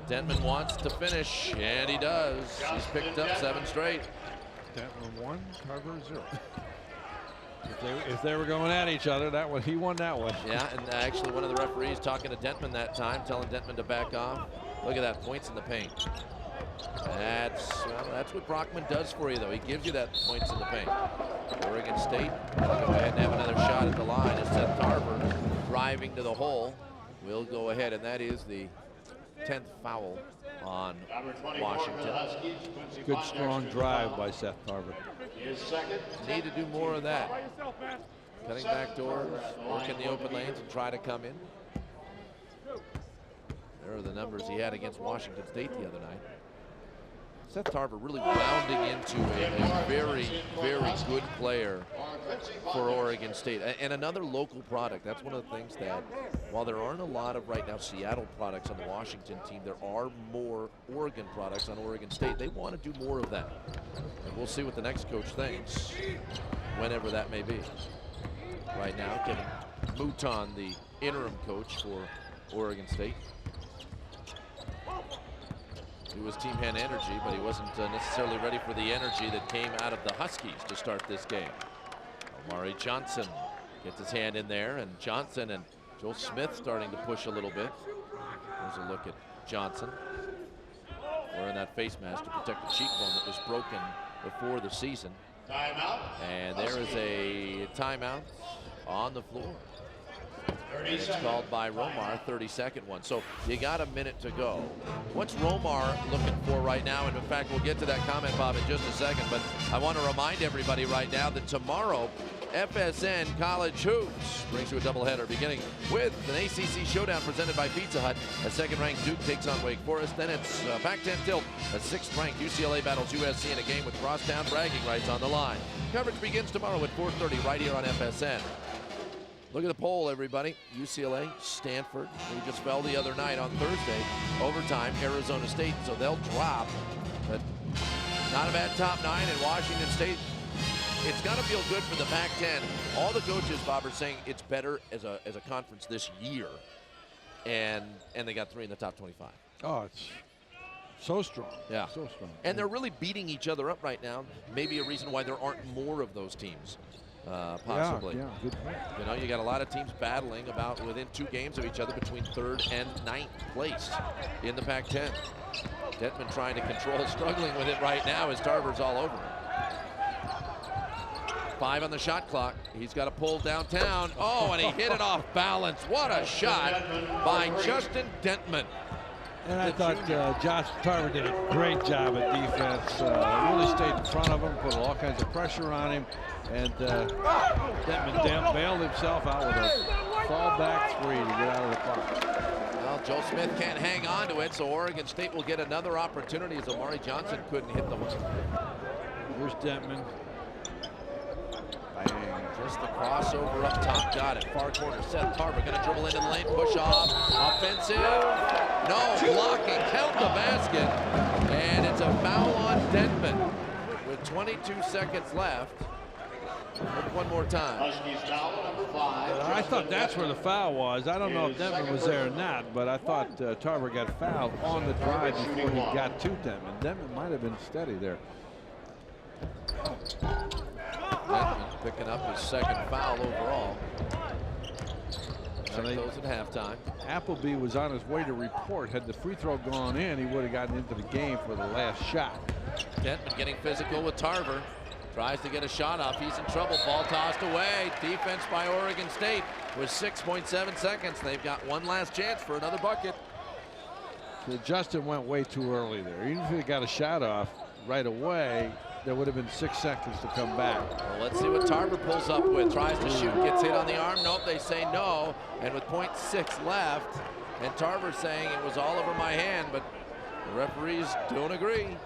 Dentman wants to finish, and he does. He's picked up 7 straight. Dentman 1, Tarver 0. If they were going at each other, that one, he won that one. Yeah, and actually one of the referees talking to Dentman that time, telling Dentman to back off. Look at that, points in the paint. That's what Brockman does for you, though. He gives you that points in the paint. Oregon State will go ahead and have another shot at the line as Seth Tarver driving to the hole will go ahead, and that is the 10th foul on Washington. Good strong drive by Seth Tarver. Need to do more of that. Cutting back doors, work in the open lanes and try to come in. There are the numbers he had against Washington State the other night. Seth Tarver really rounding into a very, very good player for Oregon State. And another local product. That's one of the things that, while there aren't a lot of right now Seattle products on the Washington team, there are more Oregon products on Oregon State. They want to do more of that. And we'll see what the next coach thinks, whenever that may be. Right now, Kevin Mouton, the interim coach for Oregon State. He was Team Hen energy, but he wasn't necessarily ready for the energy that came out of the Huskies to start this game. Omari Johnson gets his hand in there, and Johnson and Joel Smith starting to push a little bit. There's a look at Johnson wearing that face mask to protect the cheekbone that was broken before the season. Timeout. And there is a timeout on the floor. It's called by Romar, 32nd one. So you got a minute to go. What's Romar looking for right now? And in fact, we'll get to that comment, Bob, in just a second. But I want to remind everybody right now that tomorrow, FSN College Hoops brings you a doubleheader beginning with an ACC showdown presented by Pizza Hut. A second-ranked Duke takes on Wake Forest. Then it's Pac-10 tilt. A sixth-ranked UCLA battles USC in a game with crosstown bragging rights on the line. Coverage begins tomorrow at 4:30 right here on FSN. Look at the poll, everybody. UCLA, Stanford, who just fell the other night on Thursday. Overtime, Arizona State, so they'll drop. But not a bad top 9 in Washington State. It's got to feel good for the Pac-10. All the coaches, Bob, are saying it's better as a conference this year. And they got 3 in the top 25. Oh, it's so strong. Yeah. So strong. And they're really beating each other up right now. Maybe a reason why there aren't more of those teams. Possibly. Yeah, good point. You know, you got a lot of teams battling about within 2 games of each other between 3rd and 9th place in the Pac-10. Dentman trying to control, struggling with it right now as Tarver's all over it. 5 on the shot clock. He's got to pull downtown. Oh, and he hit it off balance. What a shot by Justin Dentman. And I thought Josh Tarver did a great job at defense. Really stayed in front of him, put all kinds of pressure on him. And Dentman bailed himself out with a fallback three to get out of the clock. Well, Joe Smith can't hang on to it, so Oregon State will get another opportunity as Amari Johnson couldn't hit the one. Here's Dentman. Bang. Just the crossover up top. Got it. Far corner. Seth Tarver going to dribble into the lane. Push off. Offensive. No. Blocking. Count the basket. And it's a foul on Dentman with 22 seconds left. Look one more time. Huskies foul number 5. I thought that's where the foul was. I don't know if Dentman was there or not, but I thought Tarver got fouled on the drive before he got to Dentman. Dentman might have been steady there. Dentman picking up his second foul overall. So That goes at halftime. Appleby was on his way to report. Had the free throw gone in, he would have gotten into the game for the last shot. Dentman getting physical with Tarver. Tries to get a shot off. He's in trouble. Ball tossed away. Defense by Oregon State with 6.7 seconds. They've got one last chance for another bucket. So Justin went way too early there. Even if he got a shot off right away, there would have been 6 seconds to come back. Well, let's see what Tarver pulls up with. Tries to shoot, gets hit on the arm. Nope, they say no. And with 0.6 left, and Tarver saying it was all over my hand, but the referees don't agree.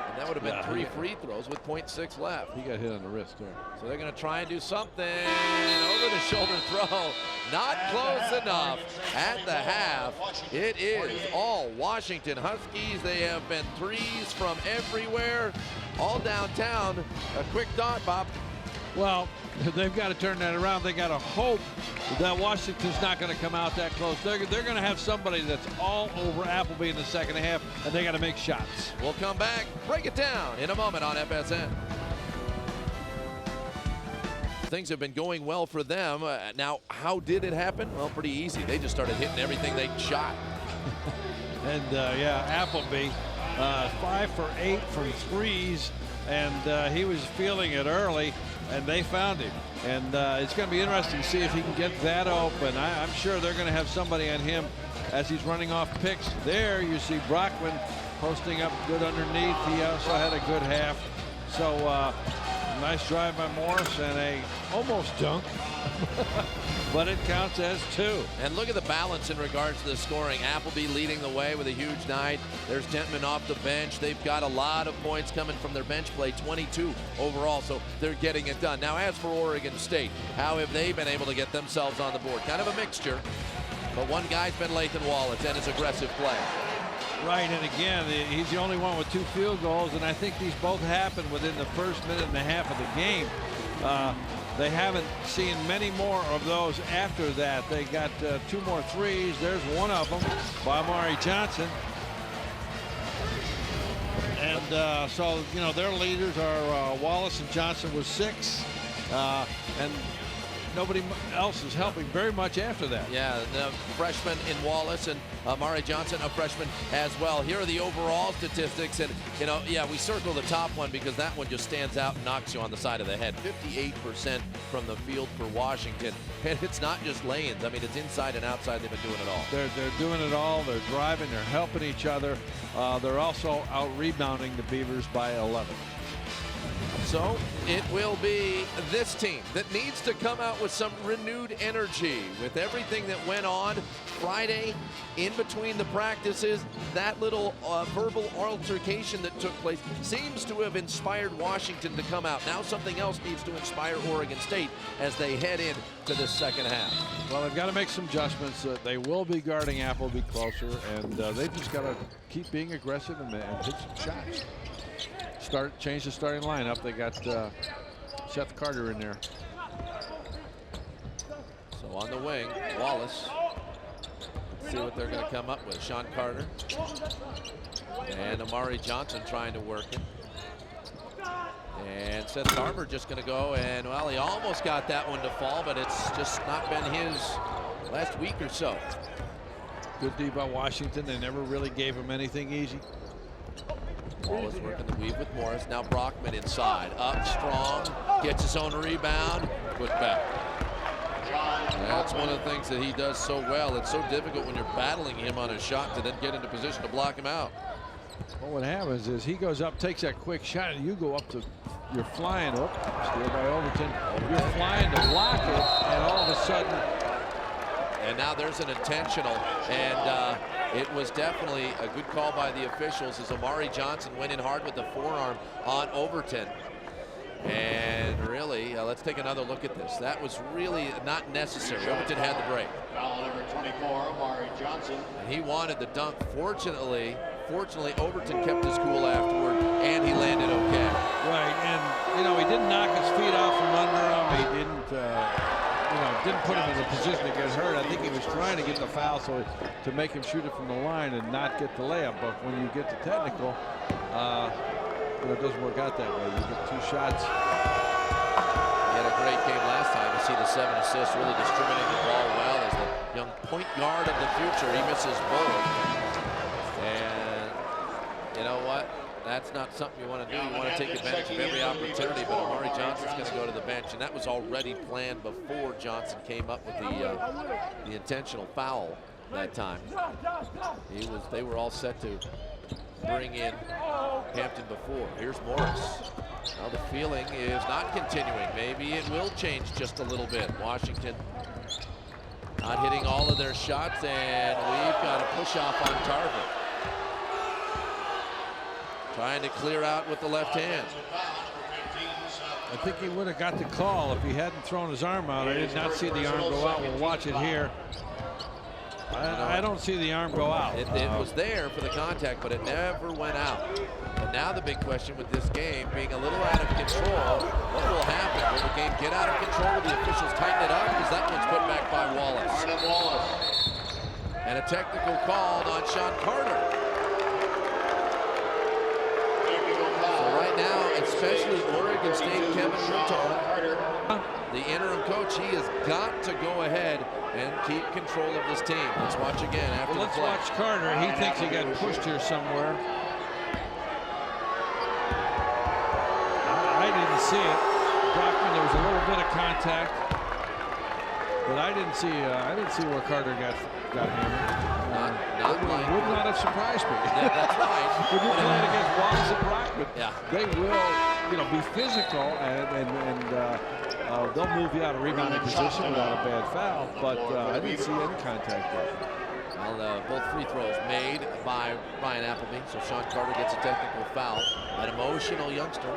And that would have been 3 free throws with 0.6 left. He got hit on the wrist there. So they're going to try and do something. Over the shoulder throw. Not close enough at the half. It is all Washington Huskies. They have been threes from everywhere, all downtown. A quick thought, Bob. Well, they've got to turn that around. They got to hope that Washington's not going to come out that close. They're going to have somebody that's all over Appleby in the second half, and they got to make shots. We'll come back, break it down in a moment on FSN. Things have been going well for them. Now, how did it happen? Well, pretty easy. They just started hitting everything they shot. And yeah, Appleby, 5 for 8 from threes, and he was feeling it early, and they found him. And it's going to be interesting to see if he can get that open. I'm sure they're going to have somebody on him as he's running off picks. There you see Brockman posting up good underneath. He also had a good half. So nice drive by Morris and a almost dunk. But it counts as 2. And look at the balance in regards to the scoring. Appleby leading the way with a huge night. There's Dentman off the bench. They've got a lot of points coming from their bench play, 22 overall, so they're getting it done. Now, as for Oregon State, how have they been able to get themselves on the board? Kind of a mixture, but one guy's been Lathan Wallace and his aggressive play. Right, and again, he's the only one with 2 field goals, and I think these both happened within the first minute and a half of the game. They haven't seen many more of those after that. They got 2 more threes. There's one of them by Amari Johnson. And so, you know, their leaders are Wallace and Johnson with 6. And nobody else is helping very much after that. Yeah, the freshman in Wallace and Amari Johnson, a freshman as well. Here are the overall statistics. And, you know, yeah, we circle the top one because that one just stands out and knocks you on the side of the head. 58% from the field for Washington. And it's not just lanes. I mean, it's inside and outside. They've been doing it all. They're doing it all. They're driving. They're helping each other. They're also out-rebounding the Beavers by 11. So it will be this team that needs to come out with some renewed energy with everything that went on Friday in between the practices. That little verbal altercation that took place seems to have inspired Washington to come out. Now something else needs to inspire Oregon State as they head into the second half. Well, they've got to make some adjustments. They will be guarding Appleby closer, and they've just got to keep being aggressive and hit some shots. Change the starting lineup. They got Seth Carter in there. So on the wing, Wallace. Let's see what they're going to come up with. Sean Carter and Amari Johnson trying to work it. And Seth Tarver just going to go, and well, he almost got that one to fall, but it's just not been his last week or so. Good D by Washington. They never really gave him anything easy. Wallace working the weave with Morris. Now Brockman inside. Up strong. Gets his own rebound. Put back. That's one of the things that he does so well. It's so difficult when you're battling him on a shot to then get into position to block him out. Well, what happens is he goes up, takes that quick shot, and you go up to, you're flying. Oh, steal by Overton. You're flying to block it, and all of a sudden. And now there's an intentional, and it was definitely a good call by the officials as Amari Johnson went in hard with the forearm on Overton. And really, let's take another look at this. That was really not necessary. Overton had the break. Foul number 24, Amari Johnson. And he wanted the dunk. Fortunately, Overton kept his cool afterward, and he landed okay. Right, and you know, he didn't knock his feet out from under him. He didn't, didn't put him in a position to get hurt. I think he was trying to get the foul so to make him shoot it from the line and not get the layup. But when you get the technical, it doesn't work out that way. You get 2 shots. He had a great game last time. You see the 7 assists, really distributing the ball well as the young point guard of the future. He misses both. And you know what? That's not something you want to do. You want to take advantage of every opportunity, but Amari Johnson's going to go to the bench, and that was already planned before Johnson came up with the intentional foul that time. They were all set to bring in Hampton before. Here's Morris. Now the feeling is not continuing. Maybe it will change just a little bit. Washington not hitting all of their shots, and we've got a push off on Tarver. Trying to clear out with the left hand. I think he would have got the call if he hadn't thrown his arm out. I did not see the arm go out. We'll watch it here. I don't see the arm go out. It was there for the contact, but it never went out. And now the big question with this game being a little out of control, what will happen? Will the game get out of control? Will the officials tighten it up? Because that one's put back by Wallace. And a technical called on Sean Carter. Right now, especially Oregon State, Kevin Mouton, the interim coach, he has got to go ahead and keep control of this team. Let's watch again after let's watch Carter. He thinks he got pushed here somewhere. I didn't see it. Brockman, there was a little bit of contact, but I didn't see where Carter got hammered. Would not have surprised me. Yeah, that's right. When you're playing against Wallace and Brockman, yeah, they will, be physical and they'll move you out of rebounding position without a bad foul. But I didn't see any contact there. Well, both free throws made by Ryan Appleby, so Sean Carter gets a technical foul. An emotional youngster.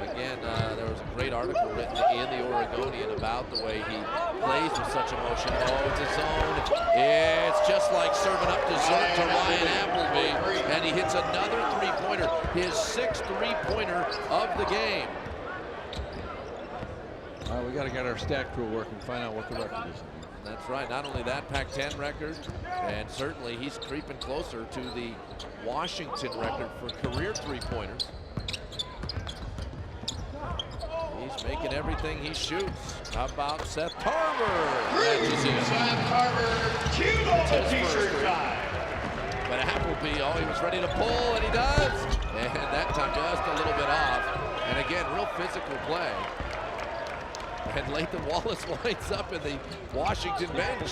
Again, there was a great article written in the Oregonian about the way he plays with such emotion. Oh, it's his own. It's just like serving up dessert to Ryan Appleby, and he hits another three-pointer, his 6th three-pointer of the game. We got to get our stat crew working, find out what the record is. That's right. Not only that, Pac-10 record, and certainly he's creeping closer to the Washington record for career three-pointers. He's making everything he shoots. How about Seth Tarver? Seth Tarver, cue the t-shirt time. But Appleby, he was ready to pull, and he does. And that time just a little bit off. And again, real physical play. And Lathan Wallace lines up in the Washington bench.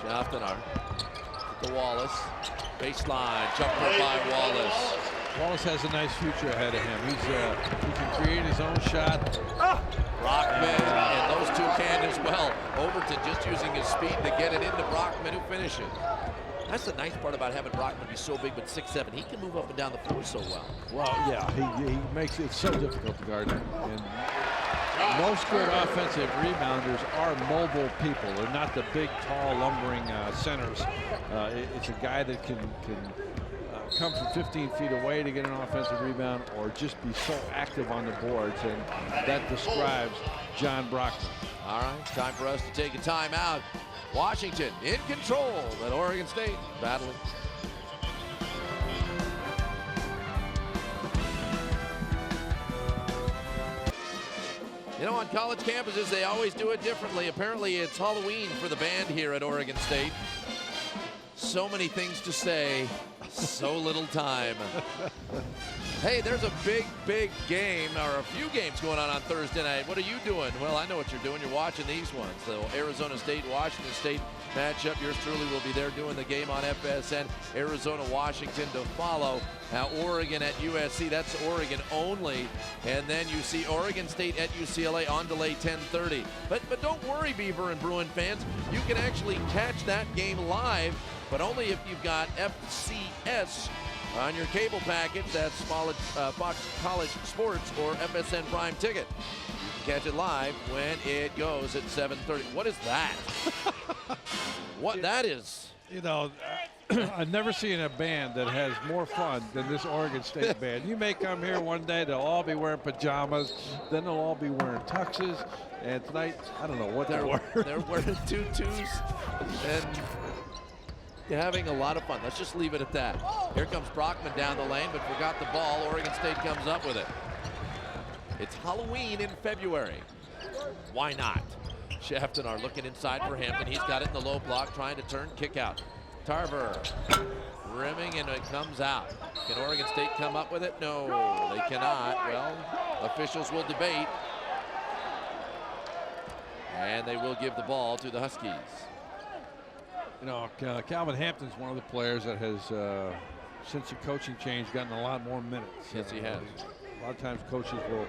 Schaftenar to Wallace. Baseline, jumper by Wallace. Wallace has a nice future ahead of him. He can create his own shot. Brockman, and those two can as well. Overton just using his speed to get it into Brockman, who finishes. That's the nice part about having Brockman be so big, but 6'7". He can move up and down the floor so well. Well, yeah, he makes it so difficult to guard him. And most good offensive rebounders are mobile people. They're not the big, tall, lumbering centers. It's a guy that can come from 15 feet away to get an offensive rebound, or just be so active on the boards, and that describes John Brockman. All right, time for us to take a timeout. Washington in control, but Oregon State battling. You know, on college campuses, they always do it differently. Apparently, it's Halloween for the band here at Oregon State. So many things to say, so little time. Hey, there's a big game, or a few games going on Thursday night. What are you doing? Well, I know what you're doing. You're watching these ones. The Arizona State, Washington State matchup. Yours truly will be there doing the game on FSN. Arizona, Washington to follow. Now Oregon at USC, that's Oregon only. And then you see Oregon State at UCLA on delay 10:30. But don't worry, Beaver and Bruin fans. You can actually catch that game live, but only if you've got FCS on your cable package. That's Fox College Sports or FSN Prime Ticket. You can catch it live when it goes at 7:30. What is that? What that is? You know, I've never seen a band that has more fun than this Oregon State band. You may come here one day, they'll all be wearing pajamas, then they'll all be wearing tuxes, and tonight, I don't know what they're wearing. They're wearing tutus and having a lot of fun. Let's just leave it at that. Here comes Brockman down the lane, but forgot the ball. Oregon State comes up with it. It's Halloween in February. Why not? Shafton are looking inside for Hampton. He's got it in the low block, trying to turn, kick out. Tarver rimming, and it comes out. Can Oregon State come up with it? No, they cannot. Well, officials will debate. And they will give the ball to the Huskies. You know, Calvin Hampton's one of the players that has, since the coaching change, gotten a lot more minutes. Yes, he has. A lot of times coaches will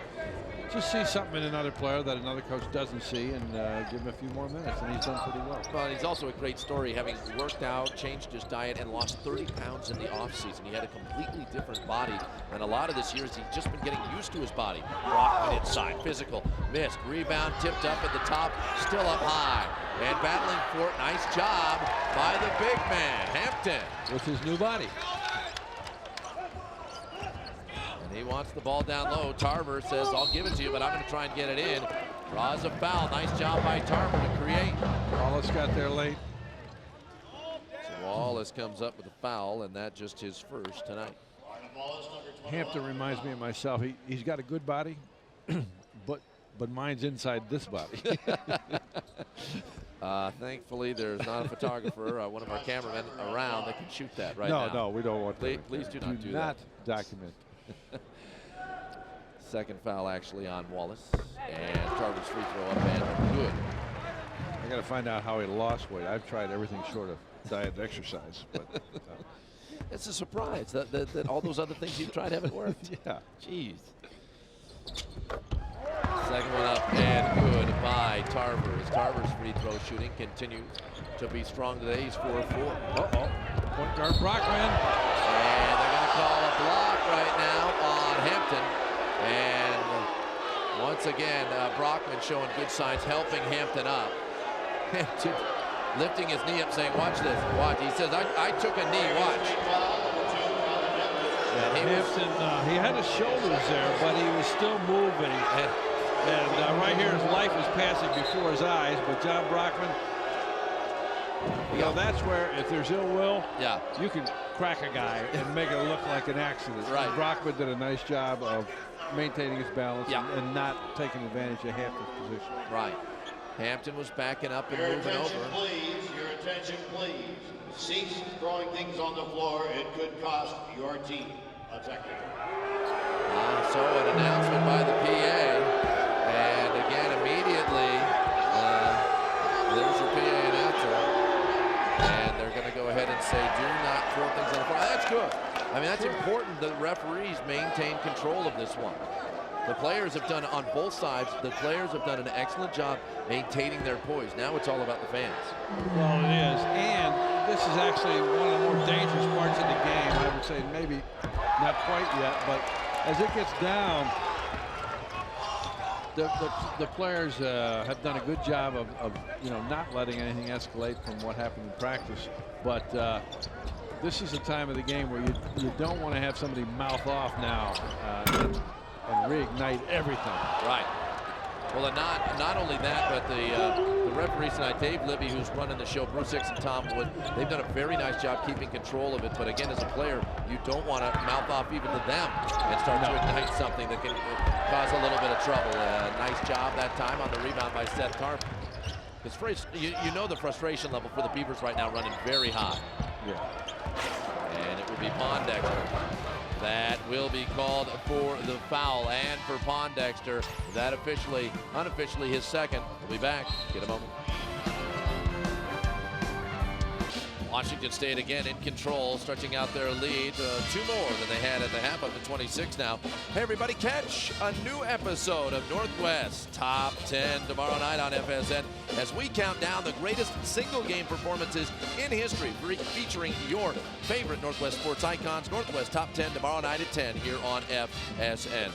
just see something in another player that another coach doesn't see and give him a few more minutes, and he's done pretty well. Well, he's also a great story, having worked out, changed his diet, and lost 30 pounds in the offseason. He had a completely different body, and a lot of this year he's just been getting used to his body. Brockman inside, physical, missed, rebound, tipped up at the top, still up high, and battling for it. Nice job by the big man, Hampton. With his new body. He wants the ball down low. Tarver says, I'll give it to you, but I'm going to try and get it in. Draws a foul. Nice job by Tarver to create. Wallace got there late. So Wallace comes up with a foul, and that's just his first tonight. Hampton reminds me of myself. He's got a good body, but mine's inside this body. Thankfully, there's not a photographer, one of our cameramen around that can shoot that right now. No, we don't want that. Please do not do not that. document. Second foul actually on Wallace, and Tarver's free throw up and good. I got to find out how he lost weight. I've tried everything short of diet and exercise, but it's a surprise that all those other things you've tried haven't worked. Yeah. Jeez. Second one up and good by Tarver. As Tarver's free throw shooting continues to be strong today. He's 4-4. Uh-oh. Point guard Brockman. And they're going to call a block right now on Hampton. And once again, Brockman showing good signs, helping Hampton up. Hampton lifting his knee up, saying, watch this, watch. He says, I took a knee, watch. Yeah, Hampton, he had his shoulders there, but he was still moving. And right here, his life was passing before his eyes, but John Brockman, you know, that's where, if there's ill will, yeah, you can crack a guy and make it look like an accident. Right. And Brockman did a nice job of maintaining his balance, yeah, and not taking advantage of Hampton's position. Right. Hampton was backing up and Your moving attention, over. please. Your attention, please. Cease throwing things on the floor. It could cost your team a technical. So an announcement by the PA. And again, immediately, there's your PA announcer. And they're going to go ahead and say, do not throw things on the floor. That's good. I mean, that's important that referees maintain control of this one. The players have done, on both sides, the players have done an excellent job maintaining their poise. Now it's all about the fans. Well, it is. And this is actually one of the more dangerous parts of the game. I would say maybe not quite yet, but as it gets down, the players have done a good job of you know, not letting anything escalate from what happened in practice. But this is a time of the game where you don't want to have somebody mouth off now and reignite everything. Right. Well, and not only that, but the referees tonight, Dave Libby, who's running the show, Bruce Hicks and Tom Wood, they've done a very nice job keeping control of it. But again, as a player, you don't want to mouth off even to them and start to ignite something that can cause a little bit of trouble. Nice job that time on the rebound by Seth Tarver. Because you know the frustration level for the Beavers right now running very high. Yeah. And it will be Pondexter. That will be called for the foul, and for Pondexter, that unofficially his second. We'll be back. Get a moment. Washington State again in control, stretching out their lead. 2 more than they had at the half, up to 26 now. Hey everybody, catch a new episode of Northwest Top 10 tomorrow night on FSN as we count down the greatest single game performances in history, featuring your favorite Northwest sports icons. Northwest Top 10 tomorrow night at 10 here on FSN.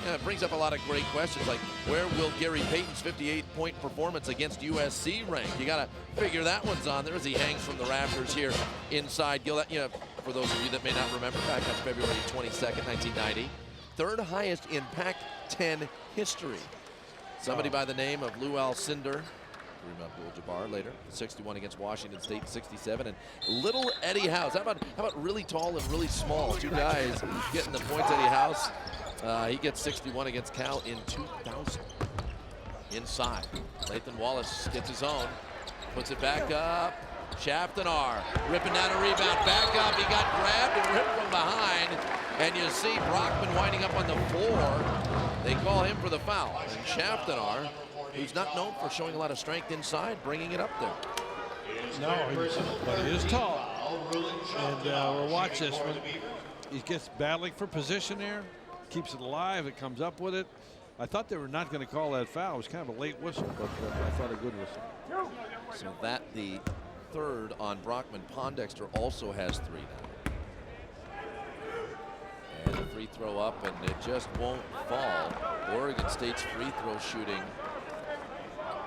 It brings up a lot of great questions, like where will Gary Payton's 58-point performance against USC rank? You got to figure that one's on there as he hangs from the rafters here inside Gillette. You know, for those of you that may not remember, back on February 22nd, 1990, third highest in Pac-10 history. Somebody by the name of Lou Alcindor, Kareem Abdul-Jabbar later, 61 against Washington State, 67, and little Eddie House. How about really tall and really small? Two guys getting the points. Eddie House. He gets 61 against Cal in 2000. Inside, Lathan Wallace gets his own, puts it back up. Shaftenar ripping down a rebound, back up. He got grabbed and ripped from behind. And you see Brockman winding up on the floor. They call him for the foul. And Shaftenar, who's not known for showing a lot of strength inside, bringing it up there. No, but he is tall. And we'll watch this one. He gets battling for position there. Keeps it alive. It comes up with it. I thought they were not going to call that foul. It was kind of a late whistle, but I thought a good whistle. So that the third on Brockman. Pondexter also has 3 now. And the free throw up, and it just won't fall. Oregon State's free throw shooting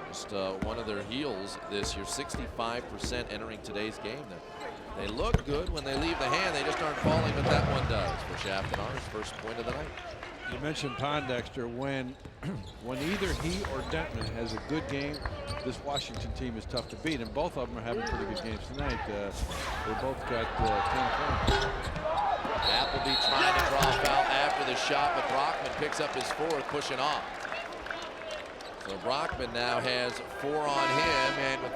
just one of their heels this year. 65% entering today's game. They look good when they leave the hand. They just aren't falling, but that one does for Shaftenar, his first point of the night. You mentioned Pondexter. When either he or Denton has a good game, this Washington team is tough to beat, and both of them are having pretty good games tonight. They both got 10 points. Appleby trying to draw a foul after the shot, but Brockman picks up his 4th, pushing off. So Brockman now has 4 on him, and with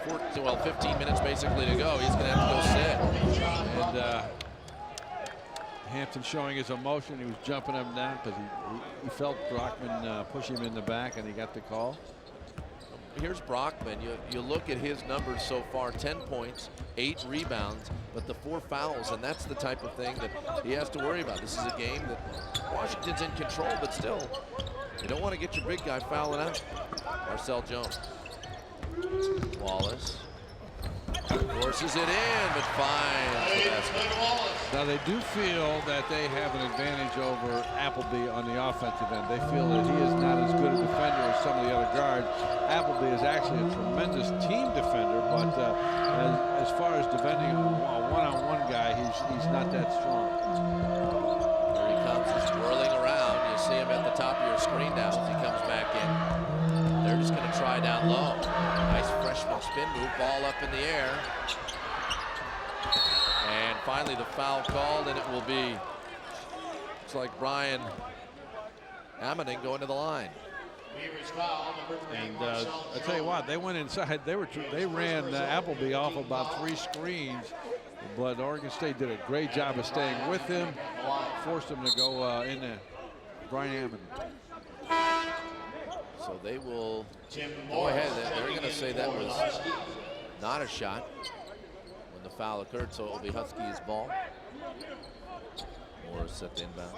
15 minutes basically to go, he's going to have to go sit. And Hampton showing his emotion. He was jumping up and down because he felt Brockman push him in the back, and he got the call. Here's Brockman. You look at his numbers so far: 10 points, 8 rebounds, but the 4 fouls, and that's the type of thing that he has to worry about. This is a game that Washington's in control, but still, you don't want to get your big guy fouling out. Marcel Jones. Wallace forces it in, but finds. Now they do feel that they have an advantage over Appleby on the offensive end. They feel that he is not as good a defender as some of the other guards. Appleby is actually a tremendous team defender, but as far as defending a one-on-one guy, he's not that strong. Here he comes, just whirling around. You see him at the top of your screen now as he comes back in. They're just going to try down low. Nice freshman spin move, ball up in the air. And finally the foul called, and it will be, looks like Brian Ammoning going to the line. And I tell you what, they went inside. They ran Appleby off about 3 screens, but Oregon State did a great job of staying with him, forced him to go in there. Brian Ammoning. So they will go ahead. They're going to say that was not a shot when the foul occurred, so it will be Huskies' ball. Morris set the inbound.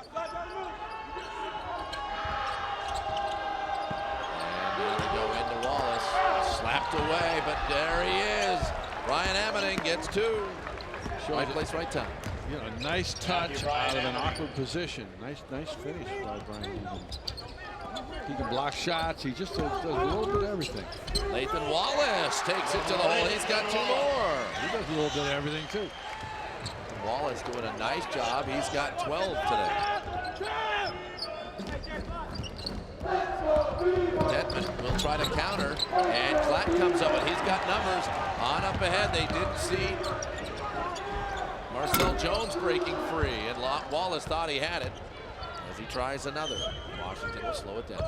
And here we go into Wallace. Slapped away, but there he is. Brian Ammoning gets 2. Right place, right time. You know, a nice touch out of an awkward position. Nice finish by Brian Ammoning. He can block shots. He just does a little bit of everything. Lathan Wallace takes it to the hole. He's got 2 more. He does a little bit of everything, too. Wallace doing a nice job. He's got 12 today. Detman will try to counter, and Klatt comes up, and he's got numbers. On up ahead, they didn't see Marcel Jones breaking free, and Wallace thought he had it as he tries another. Washington will slow it down.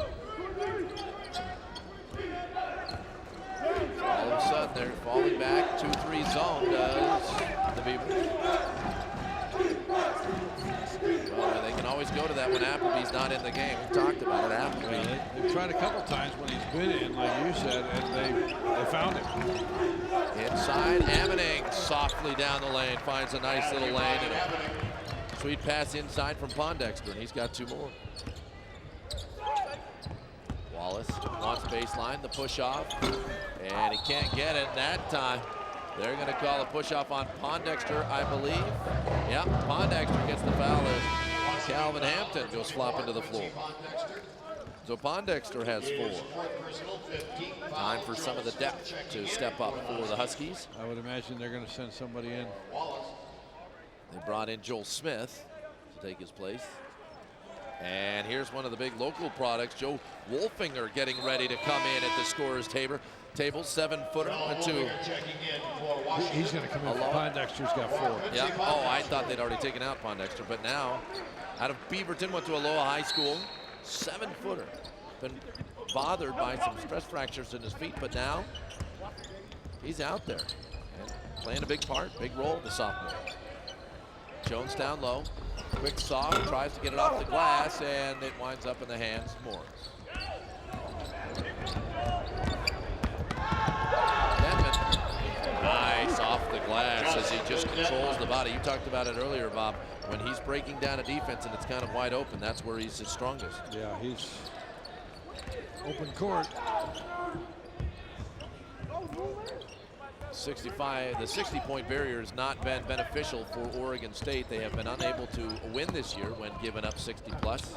All of a sudden, they're falling back. 2-3 zone does the Beavers. Well, they can always go to that when Appleby's not in the game. We talked about it, Appleby. Yeah, they've tried a couple times when he's been in, like you said, and they found him. Inside, Ammoning softly down the lane, finds a nice little lane, and a sweet pass inside from Pondexter, and he's got 2 more. Wallace wants baseline, the push off, and he can't get it that time. They're going to call a push off on Pondexter, I believe. Yeah, Pondexter gets the foul as Calvin Hampton goes flopping to the floor. So Pondexter has 4. Time for some of the depth to step up for the Huskies. I would imagine they're going to send somebody in. They brought in Joel Smith to take his place. And here's one of the big local products, Joe Wolfinger, getting ready to come in at the scorer's table. 7-footer, went to. He's going to come in. Pondexter's got 4. Yeah. Oh, I thought they'd already taken out Pondexter, but now, out of Beaverton, went to Aloha High School. 7-footer. Been bothered by some stress fractures in his feet, but now he's out there and playing a big part, big role, the sophomore. Jones down low, quick soft, tries to get it off the glass, and it winds up in the hands of Morris. Denman, nice off the glass as he just controls the body. You talked about it earlier, Bob. When he's breaking down a defense and it's kind of wide open, that's where he's his strongest. Yeah, he's open court. 65, the 60-point barrier has not been beneficial for Oregon State. They have been unable to win this year when given up 60 plus.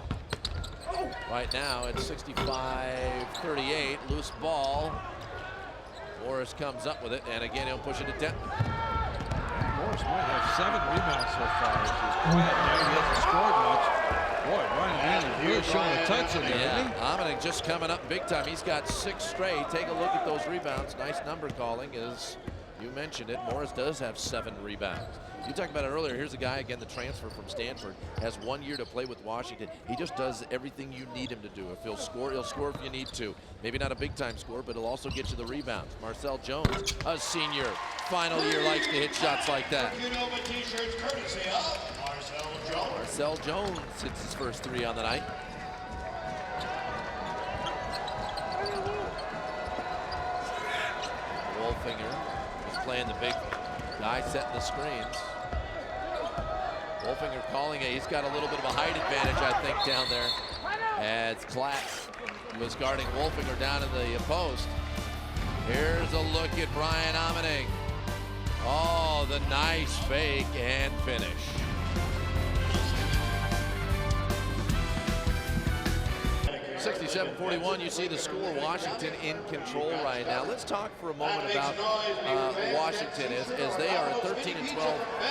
Right now it's 65-38, loose ball. Morris comes up with it, and again he'll push it to 10. Morris might have 7 rebounds so far. He hasn't scored much. Boy, Ryan Manning really showing a touch in there, isn't he? Ammoning just coming up big time. He's got 6 straight. Take a look at those rebounds. Nice number calling, as you mentioned it. Morris does have 7 rebounds. You talked about it earlier. Here's a guy, again, the transfer from Stanford, has 1 year to play with Washington. He just does everything you need him to do. If he'll score if you need to. Maybe not a big-time score, but he'll also get you the rebounds. Marcel Jones, a senior, final year, likes to hit shots like that. T-shirts courtesy of Marcel Jones. Marcel Jones hits his first 3 on the night. Wolfinger is playing the big guy setting the screens. Wolfinger calling it. He's got a little bit of a height advantage, I think, down there. As Klatz was guarding Wolfinger down in the post. Here's a look at Brian Ammoning. Oh, the nice fake and finish. (67-41). You see the score, Washington in control right now. Let's talk for a moment about Washington as they are at 13-12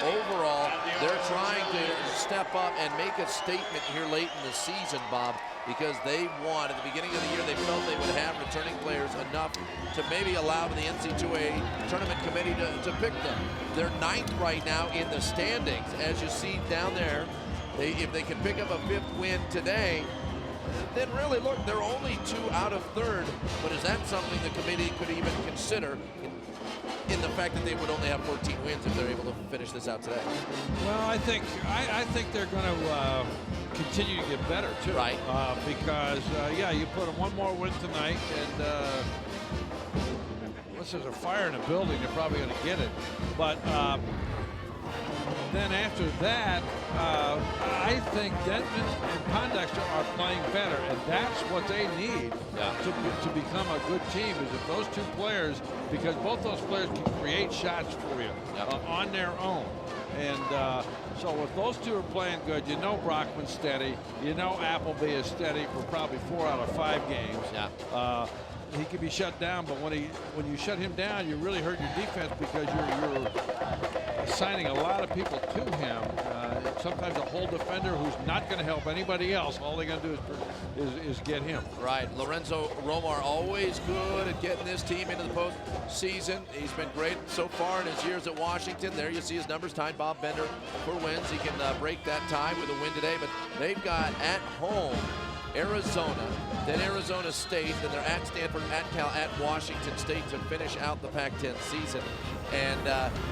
overall. They're trying to step up and make a statement here late in the season, Bob, because they want, at the beginning of the year, they felt they would have returning players enough to maybe allow the NC2A tournament committee to pick them. They're 9th right now in the standings, as you see down there. If they can pick up a 5th win today, then really, look, they're only 2 out of 3rd, but is that something the committee could even consider in the fact that they would only have 14 wins if they're able to finish this out today? Well, I think they're going to continue to get better too, right? Because yeah, you put them 1 more win tonight, and unless there's a fire in the building, they're probably going to get it. But then after that, I think Denman and Pondexter are playing better, and that's what they need to become a good team, is if those 2 players, because both those players can create shots for you on their own. And so if those 2 are playing good, you know Brockman's steady, you know Appleby is steady for probably 4 out of 5 games. He can be shut down, but when you shut him down, you really hurt your defense, because you're assigning a lot of people to him. Sometimes a whole defender who's not going to help anybody else. All they're going to do is get him. Right. Lorenzo Romar, always good at getting this team into the postseason. He's been great so far in his years at Washington. There you see his numbers, tied Bob Bender for wins. He can break that tie with a win today, but they've got at home Arizona, then Arizona State, then they're at Stanford, at Cal, at Washington State to finish out the Pac-10 season. And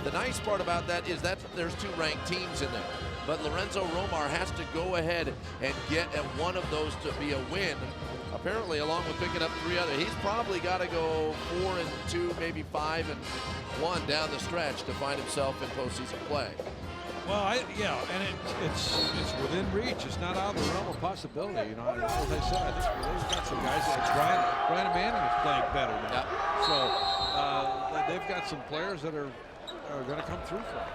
the nice part about that is that there's 2 ranked teams in there. but Lorenzo Romar has to go ahead and get at one of those to be a win. Apparently, along with picking up 3 other, he's probably got to go 4-2, maybe 5-1 down the stretch to find himself in postseason play. Well, yeah, and it's within reach. It's not out of the realm of possibility. You know, as I said, I think they've got some guys like Brian Manning is playing better now. Yep. So they've got some players that are going to come through for them.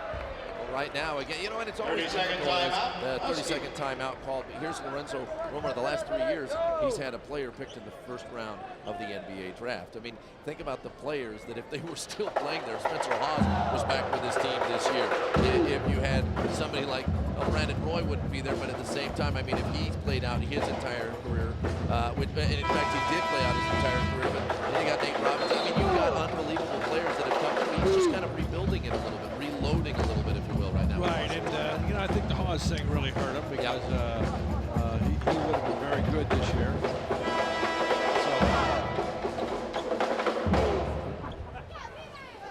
Right now, again, you know, and it's always 30-second timeout. the 30-second timeout called. But here's Lorenzo Romar. The last 3 years, he's had a player picked in the first round of the NBA draft. I mean, think about the players that if they were still playing there. Spencer Hawes was back with his team this year. If you had somebody like Brandon Roy wouldn't be there, but at the same time, I mean, if he's played out his entire career, and in fact, he did play out his entire career, but then you got Nate Robinson. I mean, you've got unbelievable players that have come through. He's just kind of rebuilding it a little bit, reloading a little bit, if you will, right now. Right, and you know, I think the Hawes thing really hurt him because he would have been very good this year. So,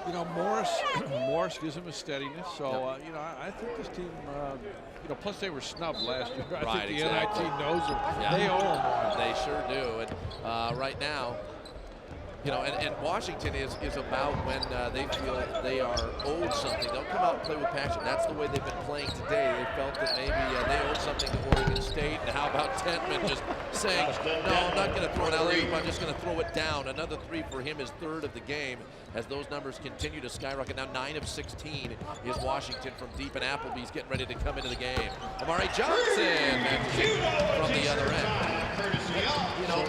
you know, Morris gives him a steadiness. So, you know, I think this team, you know, plus they were snubbed last year. I think the NIT knows them. Yeah. They owe them. They sure do. And right now, you know, and Washington is about when they feel they are owed something. They'll come out and play with passion. That's the way they've been playing today. They felt that maybe they owed something to Oregon State. And how about Tentman just saying, no, I'm not going to throw an alley-oop. I'm just going to throw it down. Another 3 for him is 3rd of the game as those numbers continue to skyrocket. Now 9 of 16 is Washington from deep, and Appleby's getting ready to come into the game. Amari Johnson from the other end. You know,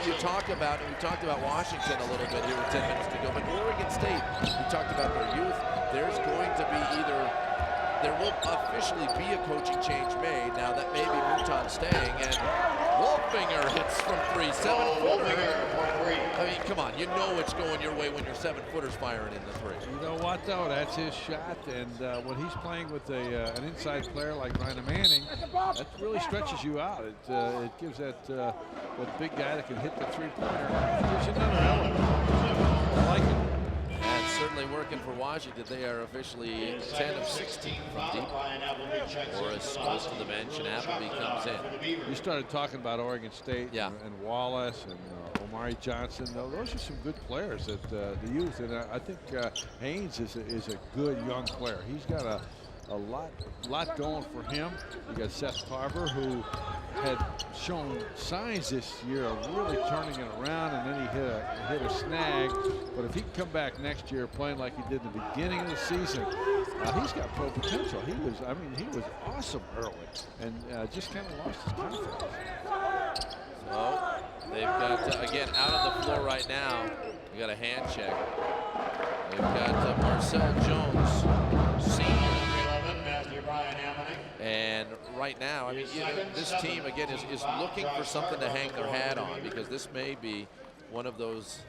you talk about, and we talked about Washington a little bit here with 10 minutes to go, but Oregon State, we talked about their youth. There's going to be there will officially be a coaching change made. Now that may be Mouton staying, and Wolfinger hits from 3, 7-footer. I mean, come on, you know it's going your way when your 7-footers firing in the 3. You know what, though? That's his shot, and when he's playing with an inside player like Brian Manning, that really stretches you out. It gives that big guy that can hit the 3-pointer, gives you another element. I like it. And certainly working for Washington. They are officially 10 of 16 from deep. Morris goes to the bench, and Appleby comes in. You started talking about Oregon State and Wallace and Omari Johnson. Those are some good players at the youth, and I think Haynes is a good young player. He's got a lot going for him. You got Seth Carver, who had shown signs this year of really turning it around, and then he hit a snag. But if he can come back next year playing like he did in the beginning of the season, he's got pro potential. He was awesome early, and just kind of lost his confidence. So they've got again out on the floor right now. We got a hand check. They've got Marcel Jones, senior. And right now, I mean, this team, again, is looking for something to hang their hat on, because this may be one of those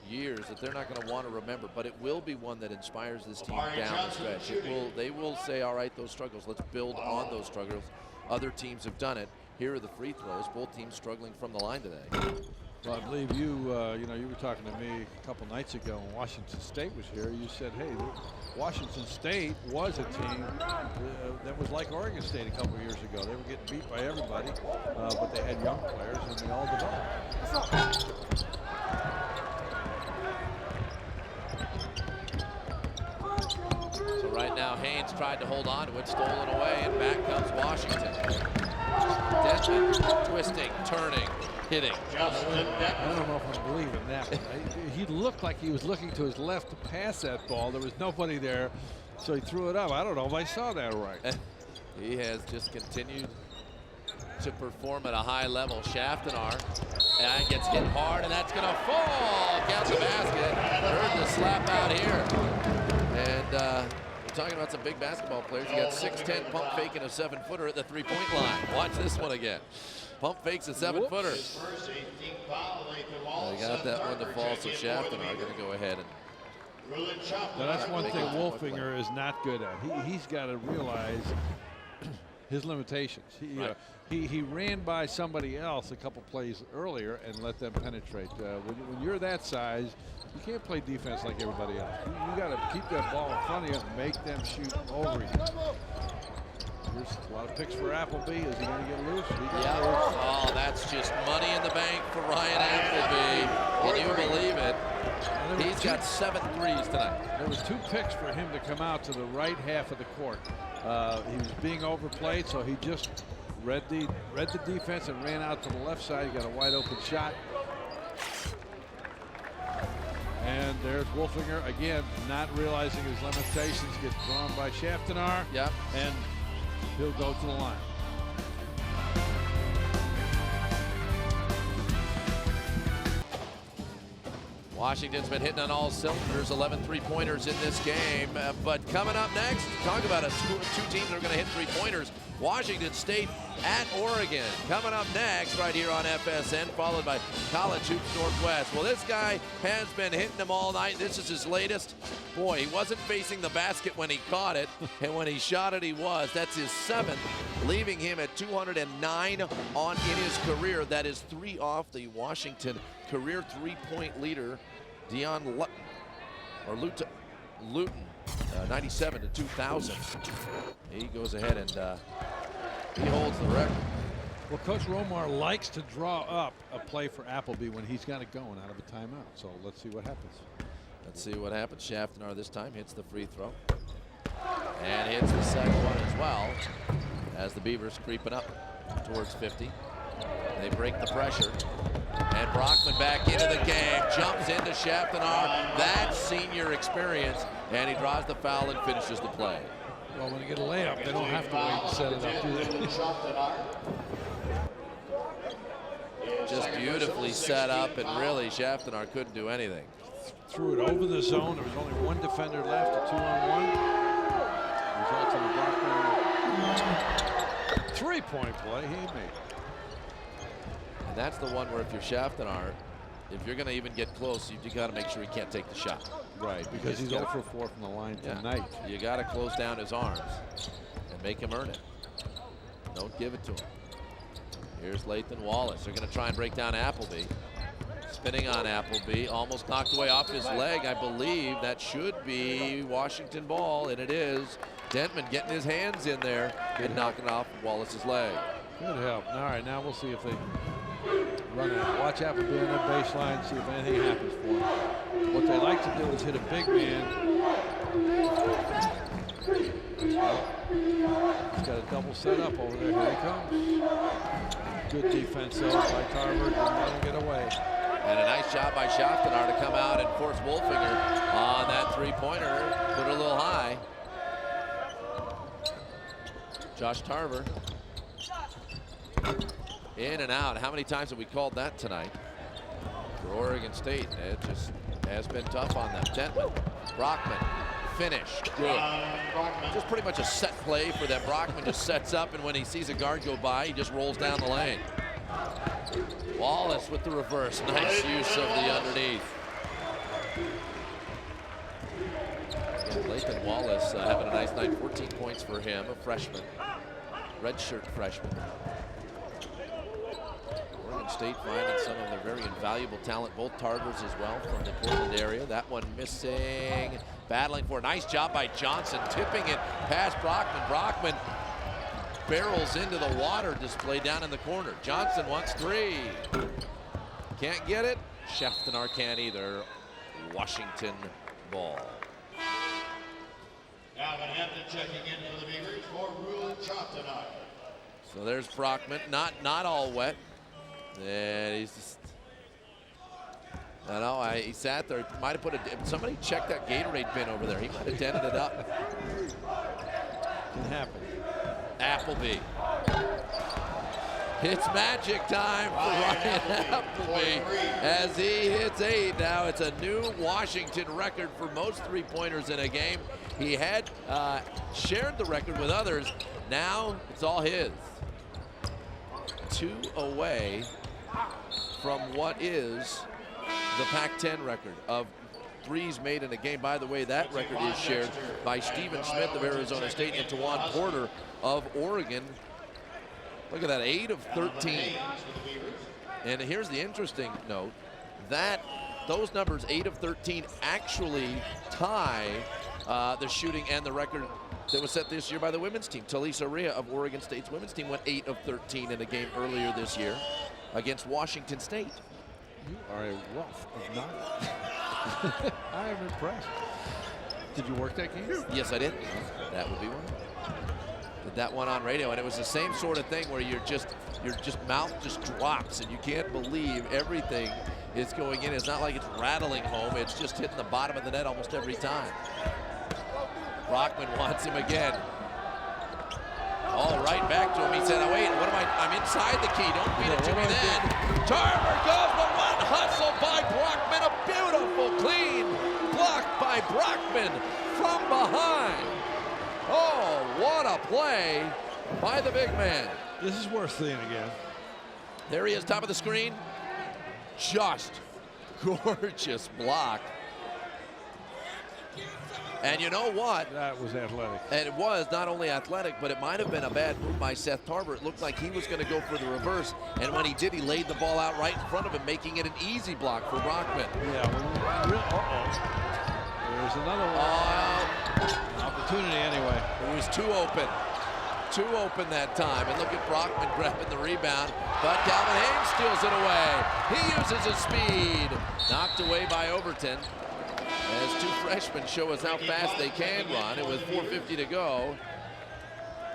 years that they're not going to want to remember, but it will be one that inspires this team down the stretch. They will say, all right, those struggles, let's build on those struggles. Other teams have done it. Here are the free throws. Both teams struggling from the line today. Well, I believe you were talking to me a couple nights ago when Washington State was here. You said, hey, Washington State was a team that was like Oregon State a couple years ago. They were getting beat by everybody, but they had young players, and they all developed. So right now, Haynes tried to hold on to it, stolen away, and back comes Washington. Denton twisting, turning, hitting. I don't know if I'm believing that one. He looked like he was looking to his left to pass that ball. There was nobody there, so he threw it up. I don't know if I saw that right. He has just continued to perform at a high level. Shaftenar gets hit hard, and that's going to fall. Count the basket. Heard the slap out here. And we're talking about some big basketball players. You got 6'10" pump faking a 7-footer at the 3-point line. Watch this one again. Pump fakes a 7-footer. They got that one to fall, so Shaftenar going to go ahead and. Now that's one thing Wolfinger is not good at. He's got to realize his limitations. He ran by somebody else a couple plays earlier and let them penetrate. When you're that size, you can't play defense like everybody else. You got to keep that ball in front of you and make them shoot over you. Here's a lot of picks for Appleby. Is he going to get loose? He got Yeah. loose. Oh, that's just money in the bank for Ryan Appleby. Can you believe it? He's got 7 threes tonight. There was 2 picks for him to come out to the right half of the court. He was being overplayed, so he just read the defense and ran out to the left side. He got a wide open shot. And there's Wolfinger again, not realizing his limitations, gets drawn by Schaftenar. Yep. And he'll go to the line. Washington's been hitting on all cylinders, 11 three-pointers in this game. But coming up next, talk about two teams that are going to hit three-pointers. Washington State at Oregon. Coming up next right here on FSN, followed by College Hoops Northwest. Well, this guy has been hitting them all night. This is his latest. Boy, he wasn't facing the basket when he caught it, and when he shot it, he was. That's his 7th, leaving him at 209 in his career. That is 3 off the Washington career three-point leader, Luton, 97 to 2000. He goes ahead and he holds the record. Well, Coach Romar likes to draw up a play for Appleby when he's got it going out of a timeout. So let's see what happens. Let's see what happens. Schaftenar this time hits the free throw and hits the second one as well, as the Beavers creeping up towards 50. They break the pressure, and Brockman back into the game, jumps into Schaftenar. That's senior experience, and he draws the foul and finishes the play. Well, when you get a layup, they don't have to wait and set it up, do they? Just beautifully set up, and really Schaftenar couldn't do anything. Threw it over the zone. There was only 1 defender left, a 2-on-1. Results in a Brockman 3-point play he made. And that's the one where if you're Schaftenar, if you're going to even get close, you got to make sure he can't take the shot. Right, because he's 0 for 4 from the line tonight. You got to close down his arms and make him earn it. Don't give it to him. Here's Lathan Wallace. They're going to try and break down Appleby. Spinning on Appleby, almost knocked away off his leg. I believe that should be Washington ball, and it is. Dentman getting his hands in there and knocking off Wallace's leg. Good help. All right, now we'll see if they run it. Watch Appleby on that baseline, see if anything happens for him. What they like to do is hit a big man. He's got a double set up over there. Here he comes. Good defense though by Tarver. Didn't let him get away. And a nice job by Schaftenar to come out and force Wolfinger on that three-pointer. Put it a little high. Josh Tarver. In and out. How many times have we called that tonight? For Oregon State, it just has been tough on them. Dentman, Brockman, finish, good. Just pretty much a set play for them. Brockman just sets up, and when he sees a guard go by, he just rolls down the lane. Wallace with the reverse. Nice use of the underneath. And Lathan Wallace having a nice night. 14 points for him, a freshman. Redshirt freshman. Oregon State finding some of their very invaluable talent, both Tarvers as well from the Portland area. That one missing, battling for a nice job by Johnson, tipping it past Brockman. Brockman barrels into the water display down in the corner. Johnson wants 3. Can't get it. Schaftenar can't either. Washington ball. Now Van Hampton checking in for the Beavers for Rule Schaftenar. So there's Brockman, not all wet. And he's just, I don't know, he sat there, might have put somebody check that Gatorade bin over there. He might have dented it up. Can happen. Appleby. It's magic time for Ryan Appleby as he hits 8. Now it's a new Washington record for most three-pointers in a game. He had shared the record with others. Now it's all his. 2 away from what is the Pac-10 record of threes made in a game. By the way, that record is shared by Stephen Smith of Arizona State and Tawan Porter of Oregon. Look at that, 8 of 13. And here's the interesting note, that those numbers, 8 of 13, actually tie the shooting and the record that was set this year by the women's team. Talisa Rhea of Oregon State's women's team went 8 of 13 in a game earlier this year against Washington State. You are a wealth of knowledge. I am impressed. Did you work that game? Yes, I did. That would be one. Did that one on radio, and it was the same sort of thing where your mouth just drops, and you can't believe everything is going in. It's not like it's rattling home. It's just hitting the bottom of the net almost every time. Brockman wants him again. All right, back to him. He said, oh, wait, what am I'm inside the key. Don't beat it to me then. Tarver goes, but one hustle by Brockman. A beautiful, clean block by Brockman from behind. Oh, what a play by the big man. This is worth seeing again. There he is, top of the screen. Just gorgeous block. And you know what? That was athletic. And it was not only athletic, but it might have been a bad move by Seth Tarver. It looked like he was going to go for the reverse. And when he did, he laid the ball out right in front of him, making it an easy block for Brockman. Yeah. There's another one. An opportunity anyway. It was too open. Too open that time. And look at Brockman grabbing the rebound. But Calvin Haynes steals it away. He uses his speed. Knocked away by Overton. As two freshmen show us how fast they can run, and with 4:50 to go,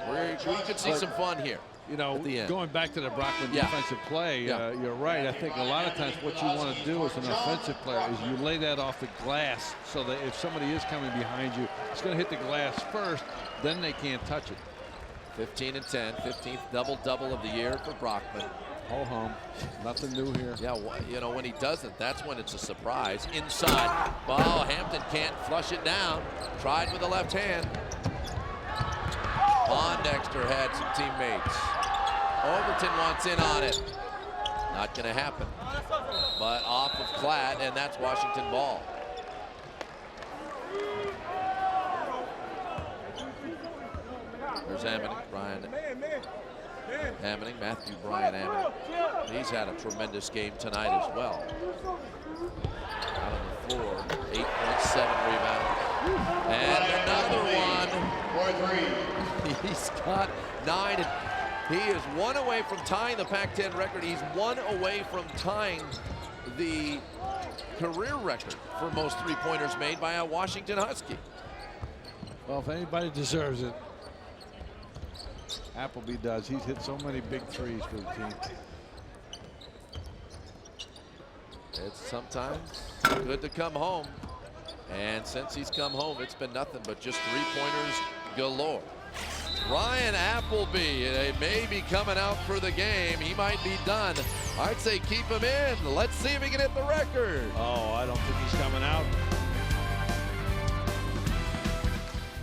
we could see some fun here. You know, going back to the Brockman defensive play, you're right. I think a lot of times what you want to do as an offensive player is you lay that off the glass so that if somebody is coming behind you, it's going to hit the glass first, then they can't touch it. 15 and 10, 15th double-double of the year for Brockman. Ho hum, nothing new here. Yeah, you know, when he doesn't, that's when it's a surprise. Inside, oh, Hampton can't flush it down. Tried with the left hand. Pondexter had some teammates. Overton wants in on it. Not gonna happen. But off of Klatt, and that's Washington ball. There's Ammoning, Brian Ammoning, Matthew Brian Ammoning. He's had a tremendous game tonight as well. Out on the floor, 8.7 rebound. And another one. He's got 9. And he is 1 away from tying the Pac-10 record. He's 1 away from tying the career record for most three-pointers made by a Washington Husky. Well, if anybody deserves it, Appleby does. He's hit so many big threes for the team. It's sometimes good to come home. And since he's come home, it's been nothing but just three-pointers galore. Ryan Appleby may be coming out for the game. He might be done. I'd say keep him in. Let's see if he can hit the record. Oh, I don't think he's coming out.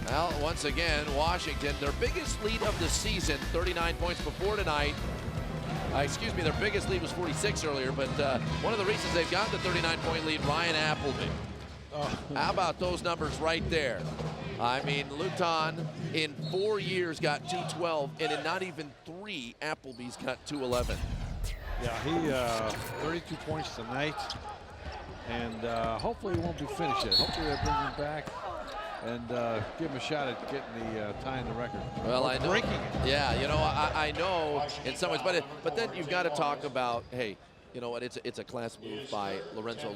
Well, once again, Washington, their biggest lead of the season, 39 points before tonight. Excuse me, their biggest lead was 46 earlier, but one of the reasons they've got the 39-point lead, Ryan Appleby. Oh. How about those numbers right there? I mean, Luton in 4 years got 212, and in not even 3, Appleby's got 211. Yeah, he 32 points tonight, and hopefully he won't be finished yet. Hopefully they bring him back and give him a shot at getting the tying the record. Well, I know. Breaking it. Yeah, you know, I know in some ways, but then you've got to talk about, hey, you know what? It's a class move by Lorenzo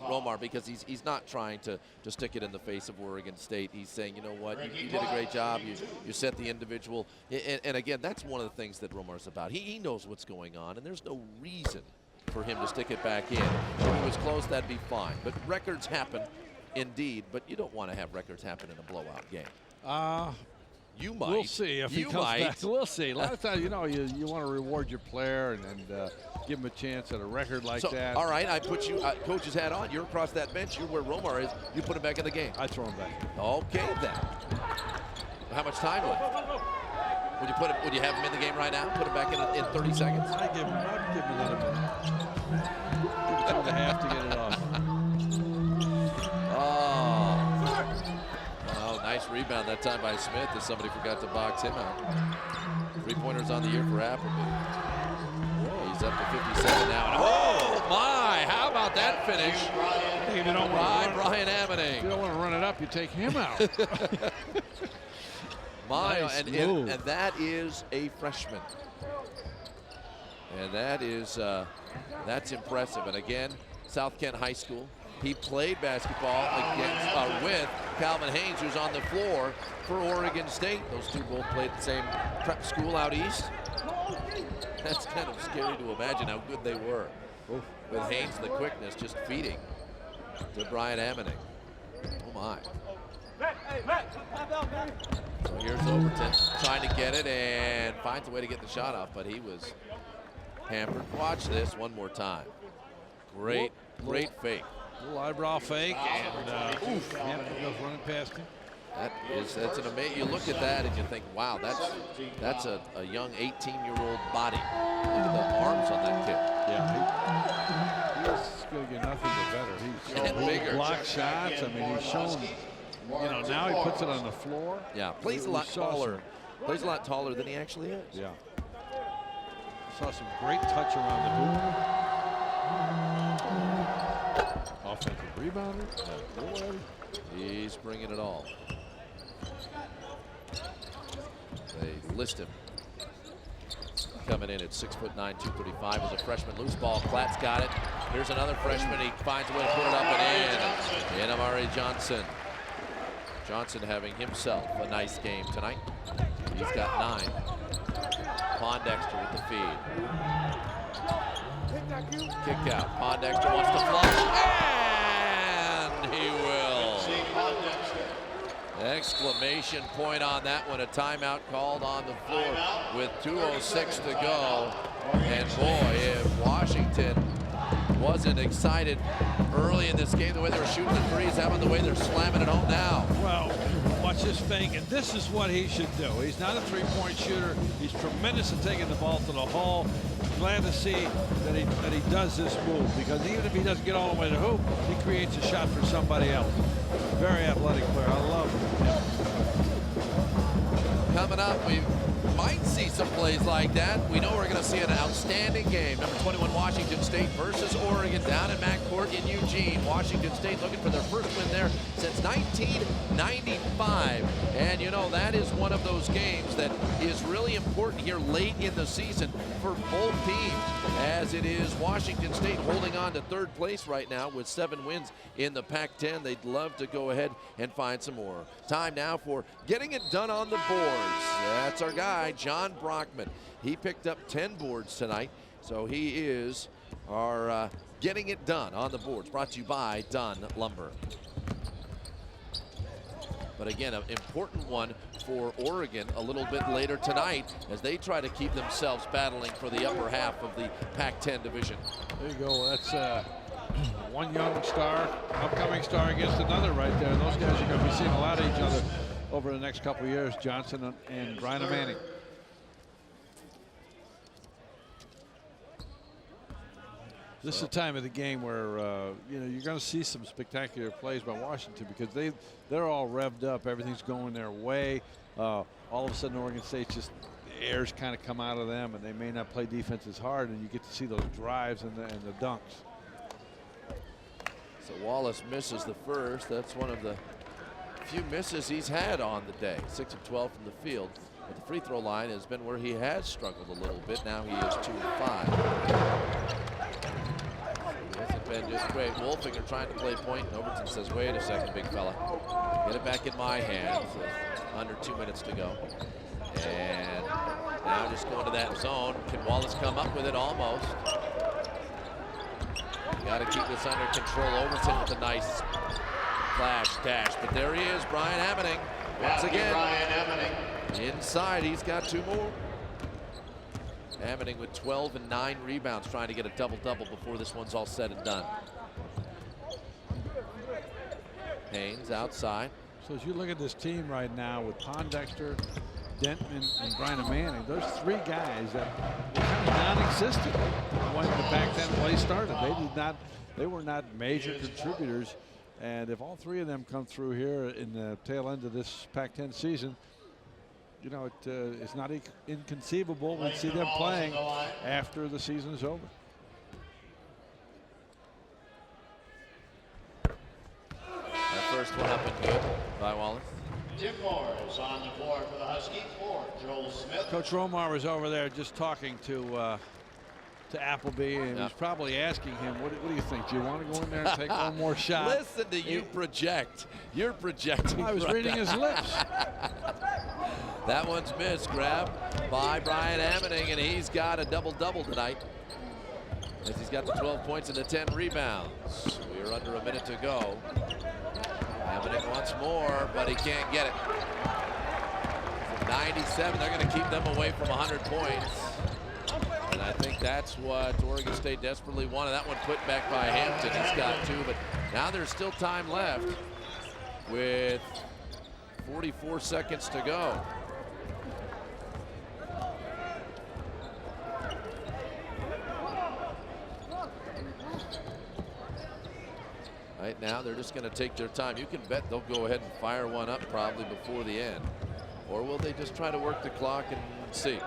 Romar, because he's not trying to stick it in the face of Oregon State. He's saying, you know what, you did a great job. You set the individual, and again, that's one of the things that Romar's about. He knows what's going on, and there's no reason for him to stick it back in. If he was close, that'd be fine. But records happen. Indeed, but you don't want to have records happen in a blowout game. You might. We'll see if he comes back. We'll see. A lot of times, you know, you want to reward your player and give him a chance at a record like that. All right, I put you coach's hat on. You're across that bench. You're where Romar is. You put him back in the game. I throw him back. Okay then. How much time left? Would you have him in the game right now? Put him back in 30 seconds. I'd give him another minute. Give him 2.5 to get it off. Oh, nice rebound that time by Smith as somebody forgot to box him out. 3-pointers on the year for Appleby. He's up to 57 now. Oh my, how about that finish by Brian Ammoning. If you don't want to run it up, you take him out. Nice and that is a freshman. And that is, that's impressive. And again, South Kent High School. He played basketball against, with Calvin Haynes, who's on the floor for Oregon State. Those two both played at the same prep school out east. That's kind of scary to imagine how good they were. Oof. With Haynes and the quickness just feeding to Brian Ammoning. Oh my. So here's Overton trying to get it and finds a way to get the shot off, but he was hampered. Watch this one more time. Great fake. Little eyebrow fake, and Hampton goes running past him. That's an amazing. You look at that and you think, wow, that's a young 18-year-old body. Look at the arms on that kid. Yeah, he's going to get nothing but better. He's bigger. Block shots. I mean, he's shown. You know, now he puts it on the floor. Yeah, plays a lot taller. Plays a lot taller than he actually is. Yeah. Saw some great touch around the hoop. Offensive rebounder. He's bringing it all. They list him coming in at 6'9", 235 as a freshman. Loose ball. Platt's got it. Here's another freshman. He finds a way to put it up and in. And Amari Johnson. Johnson having himself a nice game tonight. He's got 9. Pondexter with the feed. Kick out. Pondexter wants to flush, and he will. Exclamation point on that one. A timeout called on the floor with 2:06 to go. And boy, if Washington wasn't excited early in this game, the way they were shooting the threes, how about the way they're slamming it home now? Well, watch this fake, and this is what he should do. He's not a three-point shooter. He's tremendous at taking the ball to the hole. Glad to see that he does this move, because even if he doesn't get all the way to the hoop, he creates a shot for somebody else. Very athletic player. I love him. Coming up, we might see some plays like that. We know we're going to see an outstanding game. Number 21, Washington State versus Oregon down at McCourt in Eugene. Washington State looking for their first win there since 1995. And, you know, that is one of those games that is really important here late in the season for both teams, as it is Washington State holding on to third place right now with 7 wins in the Pac-10. They'd love to go ahead and find some more. Time now for getting it done on the boards. That's our guy, John Brockman. He picked up 10 boards tonight, so he is our getting it done on the boards, brought to you by Dunn Lumber. But again, an important one for Oregon a little bit later tonight as they try to keep themselves battling for the upper half of the Pac-10 division. There you go. That's one young star, upcoming star against another right there. And those guys are going to be seeing a lot of each other over the next couple of years, Johnson and Brian Manning. This is the time of the game where you know, you're going to see some spectacular plays by Washington, because they're all revved up. Everything's going their way. All of a sudden, Oregon State just, the airs kind of come out of them, and they may not play defense as hard, and you get to see those drives and the dunks. So Wallace misses the first. That's one of the few misses he's had on the day. 6 of 12 from the field. But the free throw line has been where he has struggled a little bit. Now he is 2 of 5. Hasn't been just great. Wolfinger trying to play point, and Overton says, wait a second, big fella. Get it back in my hands with under 2 minutes to go. And now just going to that zone. Can Wallace come up with it? Almost. Got to keep this under control. Overton with a nice flash dash. But there he is, Brian Ammoning. Once again, Brian Ammoning. Inside, he's got 2 more. Ammoning with 12 and 9 rebounds, trying to get a double-double before this one's all said and done. Haynes outside. So as you look at this team right now with Pondexter, Denton, and Brian Manning, those 3 guys that were kind of non-existent when the Pac-10 play started. They were not major contributors, and if all 3 of them come through here in the tail end of this Pac-10 season, you know, it's not inconceivable we see them playing after the season is over. That first one up and good by Wallace. Tim Morris on the floor for the Huskies for Joel Smith. Coach Romar was over there just talking to Appleby, and he's probably asking him, what do you think? Do you want to go in there and take one more shot? Listen to you project. You're projecting. I was reading his lips. That one's missed. Grab by Brian Ammoning, and he's got a double-double tonight, as he's got the 12 points and the 10 rebounds. We are under a minute to go. Ammoning once more, but he can't get it. 97, they're going to keep them away from 100 points. And I think that's what Oregon State desperately wanted. That one put back by Hampton. He's got 2, but now there's still time left with 44 seconds to go. Right now, they're just going to take their time. You can bet they'll go ahead and fire one up probably before the end. Or will they just try to work the clock and see?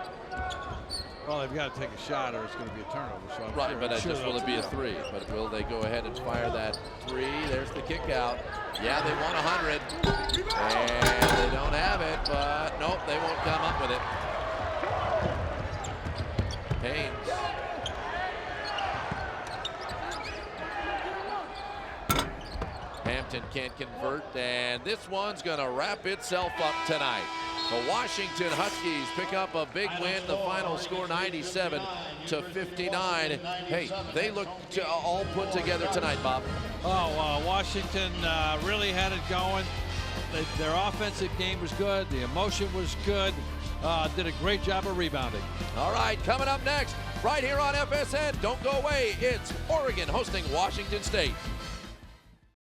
Well, they've got to take a shot or it's going to be a turnover. So I'm right, sure, but just will it be a 3? But will they go ahead and fire that 3? There's the kick out. Yeah, they want 100. And they don't have it, but nope, they won't come up with it. Haynes. Hampton can't convert, and this one's going to wrap itself up tonight. The Washington Huskies pick up a big win. The final score 97-59. Hey, they look all put together tonight, Bob. Oh, Washington really had it going. Their offensive game was good. The emotion was good. Did a great job of rebounding. All right, coming up next, right here on FSN. Don't go away. It's Oregon hosting Washington State.